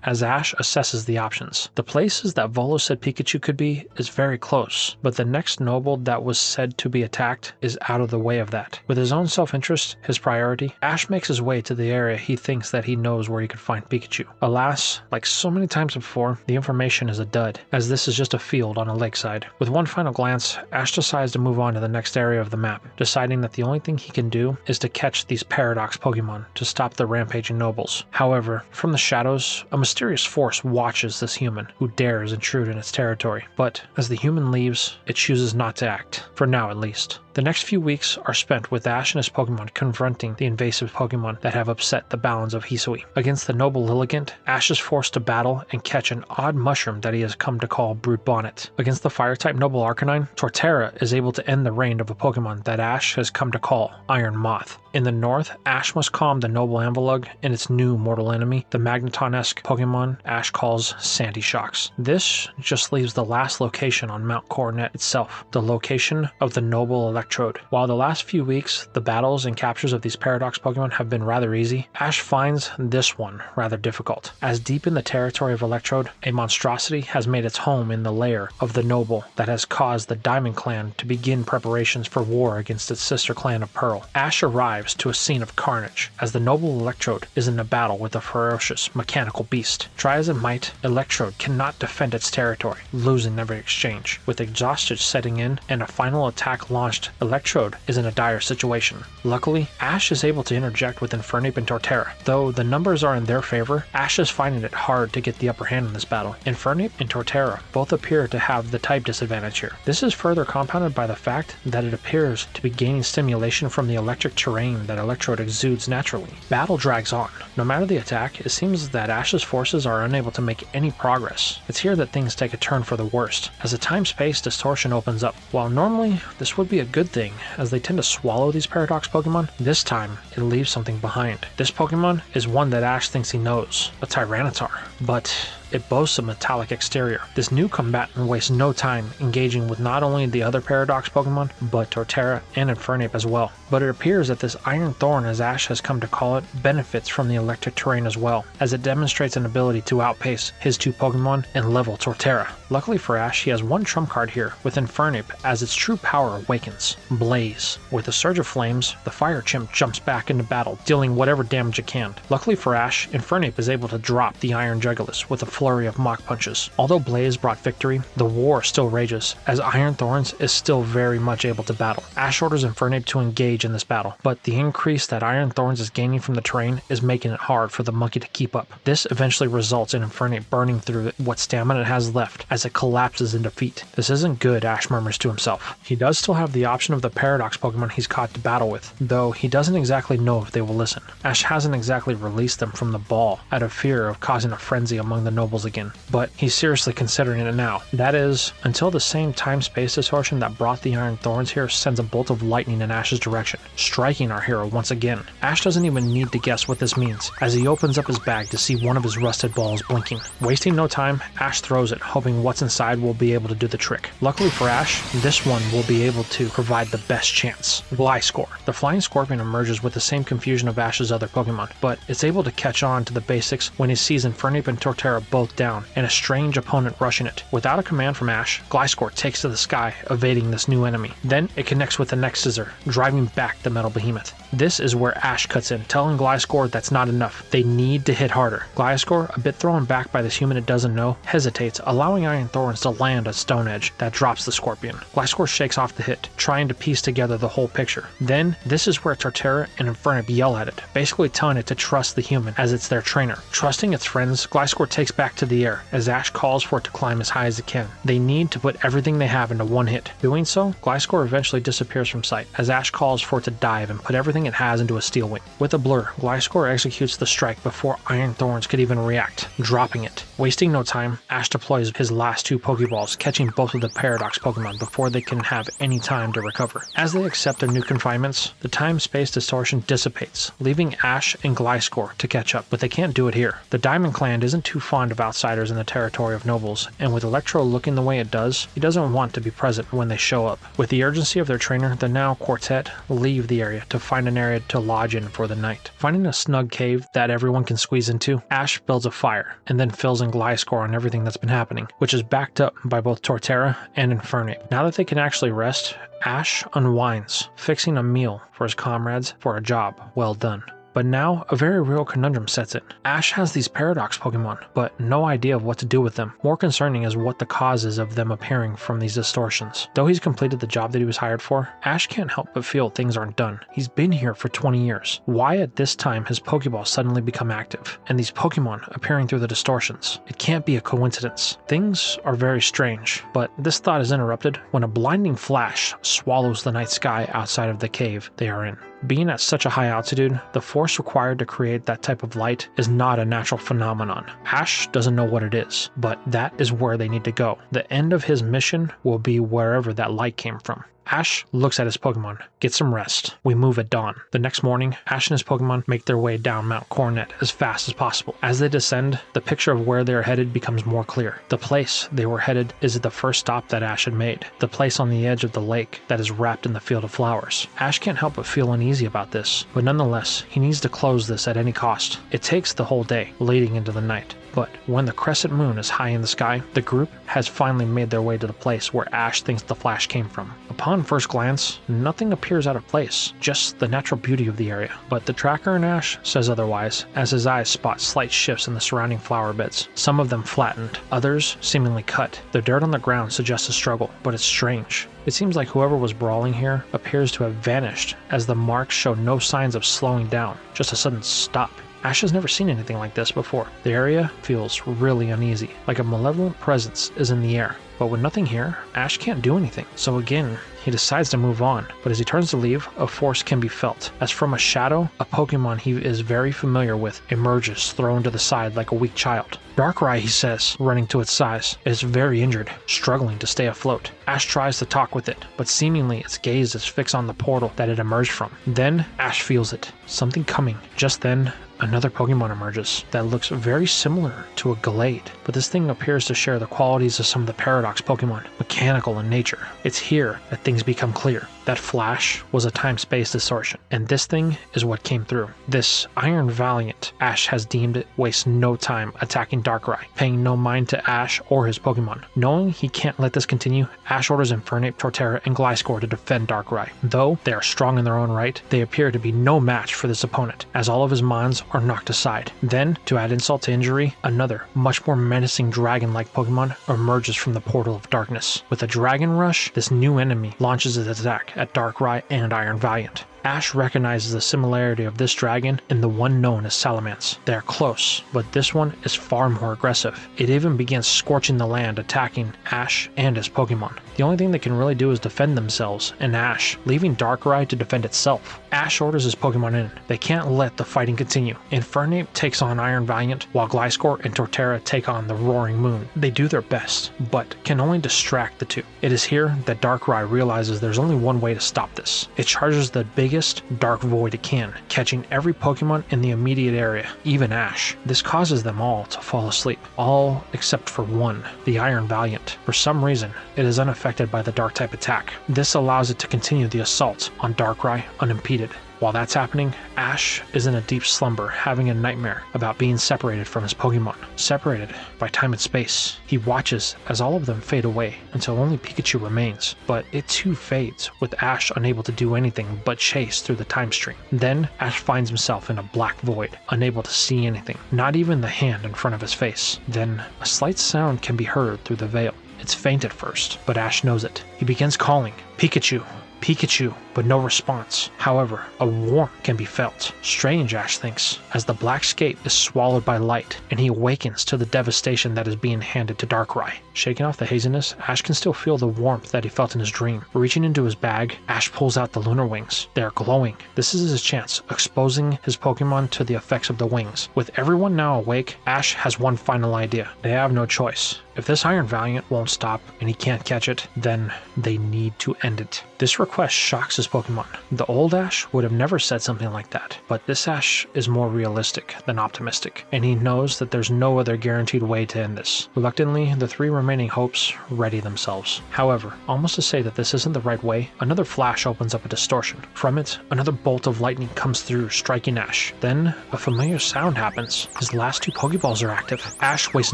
as Ash assesses the options. The places that Volo said Pikachu could be is very close, but the next noble that was said to be attacked is out of the way of that. With his own self-interest his priority, Ash makes his way to the area he thinks that he knows where he could find Pikachu. Alas, like so many times before, the information is a dud, as this is just a field on a lakeside. With one final glance, Ash decides to move on to the next area of the map, deciding that the only thing he can do is to catch these Paradox Pokemon to stop the rampaging nobles. However, from the shadows, a mysterious force watches this human who dares intrude in its territory, but as the human leaves, it chooses not to act, for now at least. The next few weeks are spent with Ash and his Pokemon confronting the invasive Pokemon that have upset the balance of Hisui. Against the noble Lilligant, Ash is forced to battle and catch an odd mushroom that he has come to call Brood Bonnet. Against the Fire-type noble Arcanine, Torterra is able to end the reign of a Pokemon that Ash has come to call Iron Moth. In the north, Ash must calm the noble Epilogue and its new mortal enemy, the Magneton-esque Pokemon Ash calls Sandy Shocks. This just leaves the last location on Mount Coronet itself, the location of the noble Electrode. While the last few weeks, the battles and captures of these Paradox Pokemon have been rather easy, Ash finds this one rather difficult, as deep in the territory of Electrode, a monstrosity has made its home in the lair of the noble that has caused the Diamond Clan to begin preparations for war against its sister clan of Pearl. Ash arrives to a scene of carnage, as the noble Electrode is in a battle with a ferocious mechanical beast. Try as it might, Electrode cannot defend its territory, losing every exchange. With exhaustion setting in and a final attack launched, Electrode is in a dire situation. Luckily, Ash is able to interject with Infernape and Torterra. Though the numbers are in their favor, Ash is finding it hard to get the upper hand in this battle. Infernape and Torterra both appear to have the type disadvantage here. This is further compounded by the fact that it appears to be gaining stimulation from the electric terrain that Electrode exudes naturally. Battle drags on. No matter the attack, it seems that Ash's forces are unable to make any progress. It's here that things take a turn for the worst, as a time-space distortion opens up. While normally this would be a good thing, as they tend to swallow these Paradox Pokemon, this time it leaves something behind. This Pokemon is one that Ash thinks he knows, a Tyranitar, but it boasts a metallic exterior. This new combatant wastes no time engaging with not only the other Paradox Pokemon, but Torterra and Infernape as well. But it appears that this Iron Thorn, as Ash has come to call it, benefits from the electric terrain as well, as it demonstrates an ability to outpace his 2 Pokemon and level Torterra. Luckily for Ash, he has one trump card here, with Infernape, as its true power awakens. Blaze. With a surge of flames, the Fire Chimp jumps back into battle, dealing whatever damage it can. Luckily for Ash, Infernape is able to drop the Iron Jugulis with a flurry of Mach Punches. Although Blaze brought victory, the war still rages, as Iron Thorns is still very much able to battle. Ash orders Infernape to engage in this battle, but the increase that Iron Thorns is gaining from the terrain is making it hard for the monkey to keep up. This eventually results in Infernape burning through what stamina it has left as it collapses in defeat. This isn't good, Ash murmurs to himself. He does still have the option of the Paradox Pokemon he's caught to battle with, though he doesn't exactly know if they will listen. Ash hasn't exactly released them from the ball out of fear of causing a frenzy among the nobles again, but he's seriously considering it now. That is, until the same time-space distortion that brought the Iron Thorns here sends a bolt of lightning in Ash's direction, striking our hero once again. Ash doesn't even need to guess what this means, as he opens up his bag to see one of his rusted balls blinking. Wasting no time, Ash throws it, hoping what's inside will be able to do the trick. Luckily for Ash, this one will be able to provide the best chance. Gliscor. The Flying Scorpion emerges with the same confusion of Ash's other Pokemon, but it's able to catch on to the basics when it sees Infernape and Torterra both down, and a strange opponent rushing it. Without a command from Ash, Gliscor takes to the sky, evading this new enemy. Then it connects with the next scissor, driving back the metal behemoth. This is where Ash cuts in, telling Gliscor that's not enough. They need to hit harder. Gliscor, a bit thrown back by this human it doesn't know, hesitates, allowing Iron Thorns to land a Stone Edge that drops the Scorpion. Gliscor shakes off the hit, trying to piece together the whole picture. Then, this is where Torterra and Infernape yell at it, basically telling it to trust the human as it's their trainer. Trusting its friends, Gliscor takes back back to the air as Ash calls for it to climb as high as it can. They need to put everything they have into one hit. Doing so, Gliscor eventually disappears from sight as Ash calls for it to dive and put everything it has into a steel wing. With a blur, Gliscor executes the strike before Iron Thorns could even react, dropping it. Wasting no time, Ash deploys his last 2 Pokeballs, catching both of the Paradox Pokemon before they can have any time to recover. As they accept their new confinements, the time-space distortion dissipates, leaving Ash and Gliscor to catch up, but they can't do it here. The Diamond Clan isn't too fond of outsiders in the territory of nobles, and with Electro looking the way it does, he doesn't want to be present when they show up. With the urgency of their trainer, the now quartet leave the area to find an area to lodge in for the night. Finding a snug cave that everyone can squeeze into, Ash builds a fire, and then fills in Gliscor on everything that's been happening, which is backed up by both Torterra and Infernape. Now that they can actually rest, Ash unwinds, fixing a meal for his comrades for a job well done. But now, a very real conundrum sets in. Ash has these Paradox Pokemon, but no idea of what to do with them. More concerning is what the cause is of them appearing from these distortions. Though he's completed the job that he was hired for, Ash can't help but feel things aren't done. He's been here for 20 years. Why at this time has Pokeball suddenly become active? And these Pokemon appearing through the distortions? It can't be a coincidence. Things are very strange, but this thought is interrupted when a blinding flash swallows the night sky outside of the cave they are in. Being at such a high altitude, the force required to create that type of light is not a natural phenomenon. Ash doesn't know what it is, but that is where they need to go. The end of his mission will be wherever that light came from. Ash looks at his Pokemon, gets some rest. We move at dawn. The next morning, Ash and his Pokemon make their way down Mount Coronet as fast as possible. As they descend, the picture of where they are headed becomes more clear. The place they were headed is the first stop that Ash had made, the place on the edge of the lake that is wrapped in the field of flowers. Ash can't help but feel uneasy about this, but nonetheless, he needs to close this at any cost. It takes the whole day, leading into the night. But when the crescent moon is high in the sky, the group has finally made their way to the place where Ash thinks the flash came from. Upon first glance, nothing appears out of place, just the natural beauty of the area. But the tracker in Ash says otherwise, as his eyes spot slight shifts in the surrounding flower beds, some of them flattened, others seemingly cut. The dirt on the ground suggests a struggle, but it's strange. It seems like whoever was brawling here appears to have vanished, as the marks show no signs of slowing down, just a sudden stop. Ash has never seen anything like this before. The area feels really uneasy, like a malevolent presence is in the air. But with nothing here, Ash can't do anything. So again, he decides to move on, but as he turns to leave, a force can be felt. As from a shadow, a Pokemon he is very familiar with emerges, thrown to the side like a weak child. Darkrai, he says, running to its size. It is very injured, struggling to stay afloat. Ash tries to talk with it, but seemingly its gaze is fixed on the portal that it emerged from. Then, Ash feels it. Something coming. Just then, another Pokemon emerges that looks very similar to a Gallade, but this thing appears to share the qualities of some of the Paradox Pokemon, mechanical in nature. It's here that things become clear. That flash was a time-space distortion, and this thing is what came through. This Iron Valiant, Ash has deemed it wastes no time attacking Darkrai, paying no mind to Ash or his Pokemon. Knowing he can't let this continue, Ash orders Infernape, Torterra, and Gliscor to defend Darkrai. Though they are strong in their own right, they appear to be no match for this opponent, as all of his mons are knocked aside. Then, to add insult to injury, another, much more menacing dragon-like Pokemon emerges from the portal of darkness. With a Dragon Rush, this new enemy launches its attack at Darkrai and Iron Valiant. Ash recognizes the similarity of this dragon and the one known as Salamence. They are close, but this one is far more aggressive. It even begins scorching the land, attacking Ash and his Pokemon. The only thing they can really do is defend themselves, and Ash, leaving Darkrai to defend itself. Ash orders his Pokemon in. They can't let the fighting continue. Infernape takes on Iron Valiant, while Gliscor and Torterra take on the Roaring Moon. They do their best, but can only distract the two. It is here that Darkrai realizes there's only one way to stop this. It charges the biggest dark void it can, catching every Pokemon in the immediate area, even Ash. This causes them all to fall asleep, all except for one, the Iron Valiant. For some reason, it is unaffected by the dark type attack. This allows it to continue the assault on Darkrai unimpeded. While that's happening, Ash is in a deep slumber, having a nightmare about being separated from his Pokemon, separated by time and space. He watches as all of them fade away until only Pikachu remains, but it too fades, with Ash unable to do anything but chase through the time stream. Then, Ash finds himself in a black void, unable to see anything, not even the hand in front of his face. Then, a slight sound can be heard through the veil. It's faint at first, but Ash knows it. He begins calling, "Pikachu! Pikachu, but no response. However, a warmth can be felt. Strange, Ash thinks, as the black scape is swallowed by light, and he awakens to the devastation that is being handed to Darkrai. Shaking off the haziness, Ash can still feel the warmth that he felt in his dream. Reaching into his bag, Ash pulls out the lunar wings. They are glowing. This is his chance, exposing his Pokemon to the effects of the wings. With everyone now awake, Ash has one final idea. They have no choice. If this Iron Valiant won't stop and he can't catch it, then they need to end it. This request shocks his Pokemon. The old Ash would have never said something like that, but this Ash is more realistic than optimistic, and he knows that there's no other guaranteed way to end this. Reluctantly, the 3 remaining hopes ready themselves. However, almost to say that this isn't the right way, another flash opens up a distortion. From it, another bolt of lightning comes through, striking Ash. Then, a familiar sound happens. His last 2 Pokeballs are active. Ash wastes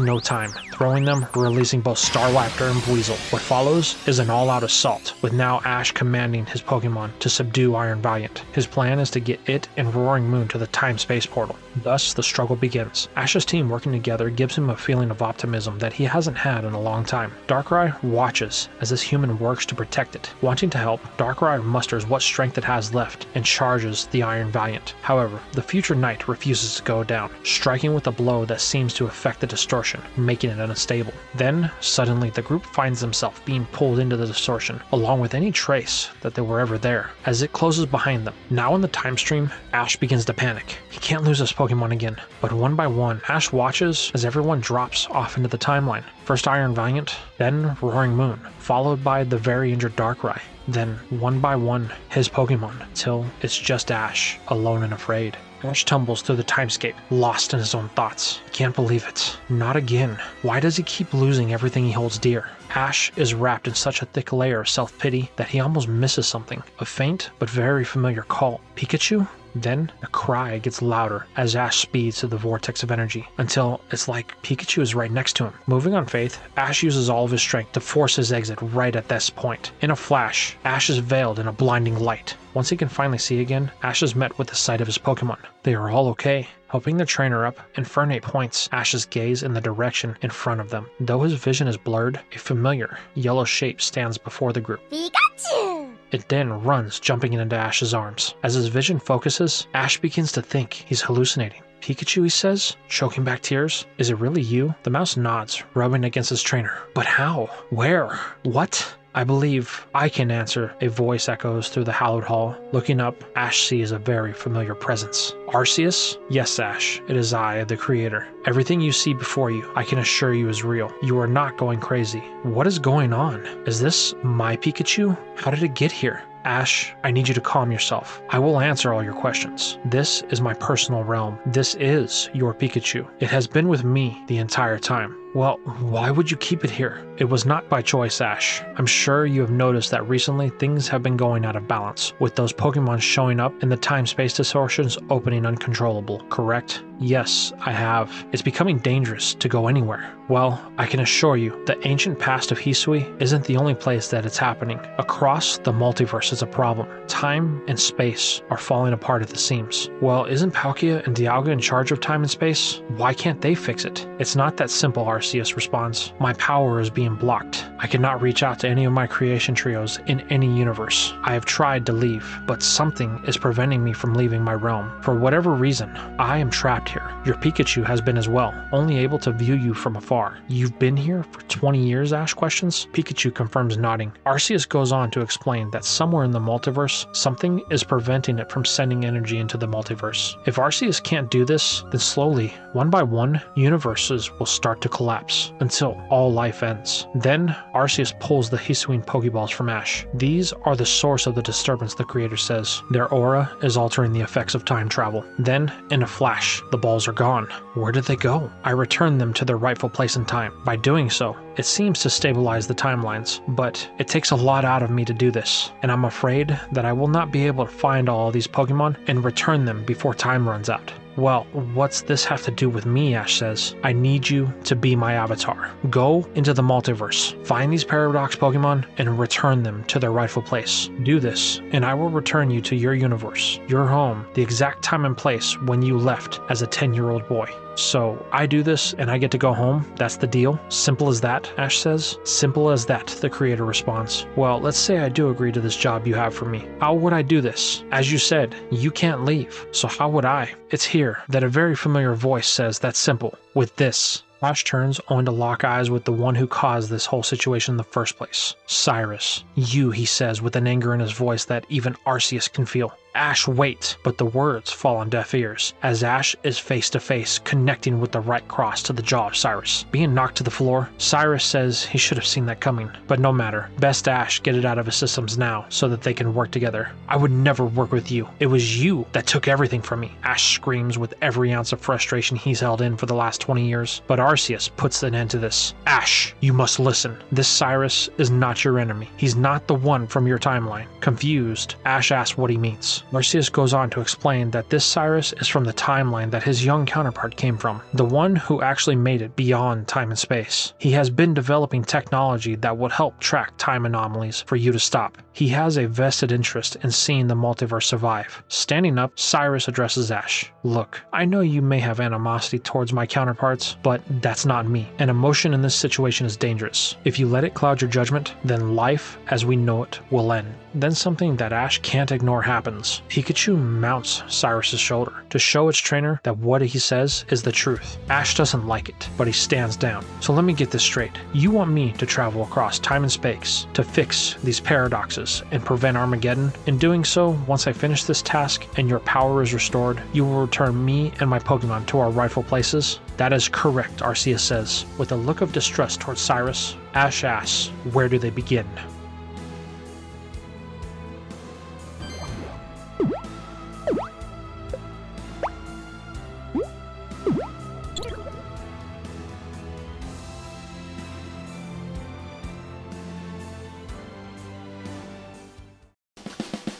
no time, throwing them, releasing both Staraptor and Buizel. What follows is an all-out assault, with now Ash commanding his Pokemon to subdue Iron Valiant. His plan is to get it and Roaring Moon to the time-space portal. Thus, the struggle begins. Ash's team working together gives him a feeling of optimism that he hasn't had in a long time. Darkrai watches as this human works to protect it. Wanting to help, Darkrai musters what strength it has left and charges the Iron Valiant. However, the future knight refuses to go down, striking with a blow that seems to affect the distortion, making it unstable. Then, suddenly, the group finds themselves being pulled into the distortion, along with any trace that they were ever there, as it closes behind them. Now in the time stream, Ash begins to panic. He can't lose his Pokemon again, but one by one, Ash watches as everyone drops off into the timeline. First Iron Valiant, then Roaring Moon, followed by the very injured Darkrai. Then, one by one, his Pokemon, till it's just Ash, alone and afraid. Ash tumbles through the timescape, lost in his own thoughts. He can't believe it. Not again. Why does he keep losing everything he holds dear? Ash is wrapped in such a thick layer of self-pity that he almost misses something. A faint but very familiar call. Pikachu? Then, a cry gets louder as Ash speeds through the vortex of energy, until it's like Pikachu is right next to him. Moving on faith, Ash uses all of his strength to force his exit right at this point. In a flash, Ash is veiled in a blinding light. Once he can finally see again, Ash is met with the sight of his Pokemon. They are all okay. Helping their trainer up, Infernape points Ash's gaze in the direction in front of them. Though his vision is blurred, a familiar yellow shape stands before the group. Pikachu! It then runs, jumping into Ash's arms. As his vision focuses, Ash begins to think he's hallucinating. Pikachu, he says, choking back tears. Is it really you? The mouse nods, rubbing against his trainer. But how? Where? What? I believe I can answer, a voice echoes through the hallowed hall. Looking up, Ash sees a very familiar presence. Arceus? Yes, Ash, it is I, the creator. Everything you see before you, I can assure you is real. You are not going crazy. What is going on? Is this my Pikachu? How did it get here? Ash, I need you to calm yourself. I will answer all your questions. This is my personal realm. This is your Pikachu. It has been with me the entire time. Well, why would you keep it here? It was not by choice, Ash. I'm sure you have noticed that recently things have been going out of balance, with those Pokemon showing up and the time-space distortions opening uncontrollable, correct? Yes, I have. It's becoming dangerous to go anywhere. Well, I can assure you, the ancient past of Hisui isn't the only place that it's happening. Across the multiverse is a problem. Time and space are falling apart at the seams. Well, isn't Palkia and Dialga in charge of time and space? Why can't they fix it? It's not that simple, Arceus responds. My power is being blocked. I cannot reach out to any of my creation trios in any universe. I have tried to leave, but something is preventing me from leaving my realm. For whatever reason, I am trapped here. Your Pikachu has been as well, only able to view you from afar. You've been here for 20 years, Ash questions. Pikachu confirms, nodding. Arceus goes on to explain that somewhere in the multiverse, something is preventing it from sending energy into the multiverse. If Arceus can't do this, then slowly, one by one, universes will start to collapse, until all life ends. Then, Arceus pulls the Hisuian Pokeballs from Ash. These are the source of the disturbance, the creator says. Their aura is altering the effects of time travel. Then, in a flash, the balls are gone. Where did they go? I return them to their rightful place in time. By doing so, it seems to stabilize the timelines, but it takes a lot out of me to do this, and I'm afraid that I will not be able to find all of these Pokemon and return them before time runs out. Well, what's this have to do with me, Ash says. I need you to be my avatar. Go into the multiverse, find these Paradox Pokemon, and return them to their rightful place. Do this, and I will return you to your universe, your home, the exact time and place when you left as a 10-year-old boy. So I do this and I get to go home? That's the deal? Simple as that, Ash says. Simple as that, the creator responds. Well, let's say I do agree to this job you have for me. How would I do this? As you said, you can't leave. So how would I? It's here that a very familiar voice says that's simple. With this. Ash turns only to lock eyes with the one who caused this whole situation in the first place. Cyrus. You, he says with an anger in his voice that even Arceus can feel. Ash, wait, but the words fall on deaf ears, as Ash is face to face, connecting with the right cross to the jaw of Cyrus. Being knocked to the floor, Cyrus says he should have seen that coming, but no matter. Best Ash get it out of his systems now, so that they can work together. I would never work with you. It was you that took everything from me, Ash screams with every ounce of frustration he's held in for the last 20 years. But Arceus puts an end to this. Ash, you must listen. This Cyrus is not your enemy. He's not the one from your timeline. Confused, Ash asks what he means. Arceus goes on to explain that this Cyrus is from the timeline that his young counterpart came from, the one who actually made it beyond time and space. He has been developing technology that would help track time anomalies for you to stop. He has a vested interest in seeing the multiverse survive. Standing up, Cyrus addresses Ash. Look, I know you may have animosity towards my counterparts, but that's not me. An emotion in this situation is dangerous. If you let it cloud your judgment, then life as we know it will end. Then something that Ash can't ignore happens. Pikachu mounts Cyrus's shoulder to show its trainer that what he says is the truth. Ash doesn't like it, but he stands down. So let me get this straight. You want me to travel across time and space to fix these paradoxes and prevent Armageddon? In doing so, once I finish this task and your power is restored, you will return me and my Pokemon to our rightful places? That is correct, Arceus says. With a look of distrust towards Cyrus, Ash asks, where do they begin?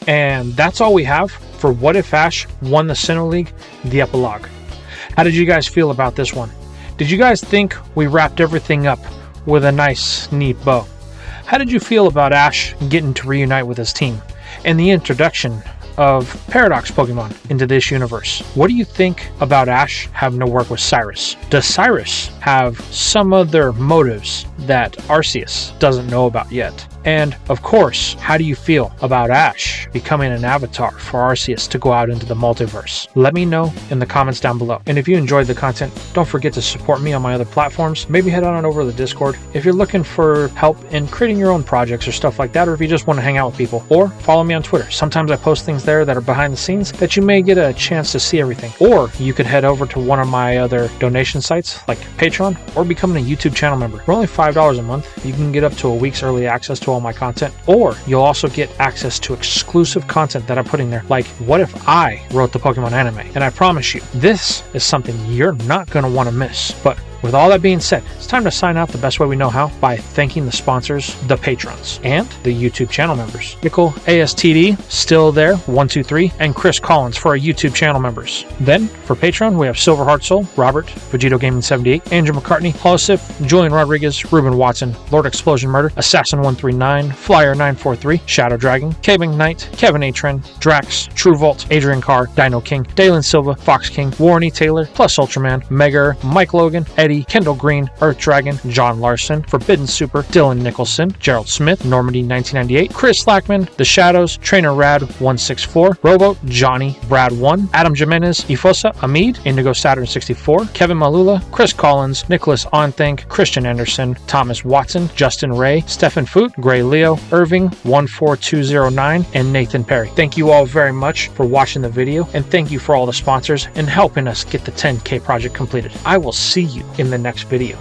And that's all we have for What If Ash Won the Sinnoh League, the Epilogue. How did you guys feel about this one? Did you guys think we wrapped everything up with a nice, neat bow? How did you feel about Ash getting to reunite with his team and the introduction of Paradox Pokemon into this universe? What do you think about Ash having to work with Cyrus? Does Cyrus have some other motives that Arceus doesn't know about yet? And, of course, how do you feel about Ash becoming an avatar for Arceus to go out into the multiverse? Let me know in the comments down below. And if you enjoyed the content, don't forget to support me on my other platforms. Maybe head on over to the Discord if you're looking for help in creating your own projects or stuff like that, or if you just want to hang out with people. Or follow me on Twitter. Sometimes I post things there that are behind the scenes that you may get a chance to see everything. Or you could head over to one of my other donation sites like Patreon or becoming a YouTube channel member. For only $5 a month, you can get up to a week's early access to all my content, or you'll also get access to exclusive content that I'm putting there, like what if I wrote the Pokemon anime? And I promise you, this is something you're not going to want to miss. But with all that being said, it's time to sign out the best way we know how, by thanking the sponsors, the patrons, and the YouTube channel members. Nickel ASTD, still there, 123, and Chris Collins for our YouTube channel members. Then, for Patreon, we have Silver Heart Soul, Robert, Vegito Gaming 78, Andrew McCartney, Holosif, Julian Rodriguez, Ruben Watson, Lord Explosion Murder, Assassin 139, Flyer 943, Shadow Dragon, Cabing Knight, Kevin Atren, Drax, True Volt, Adrian Carr, Dino King, Dalen Silva, Fox King, Warney Taylor, Plus Ultraman, Mega, Mike Logan, Eddie, Kendall Green, Earth Dragon, John Larson, Forbidden Super, Dylan Nicholson, Gerald Smith, Normandy 1998, Chris Slackman, The Shadows, Trainer Rad 164, Robo, Johnny, Brad 1, Adam Jimenez, Ifosa, Amid, Indigo Saturn 64, Kevin Malula, Chris Collins, Nicholas Onthank, Christian Anderson, Thomas Watson, Justin Ray, Stephen Foot, Gray Leo, Irving 14209, and Nathan Perry. Thank you all very much for watching the video, and thank you for all the sponsors and helping us get the 10K project completed. I will see you in the next video.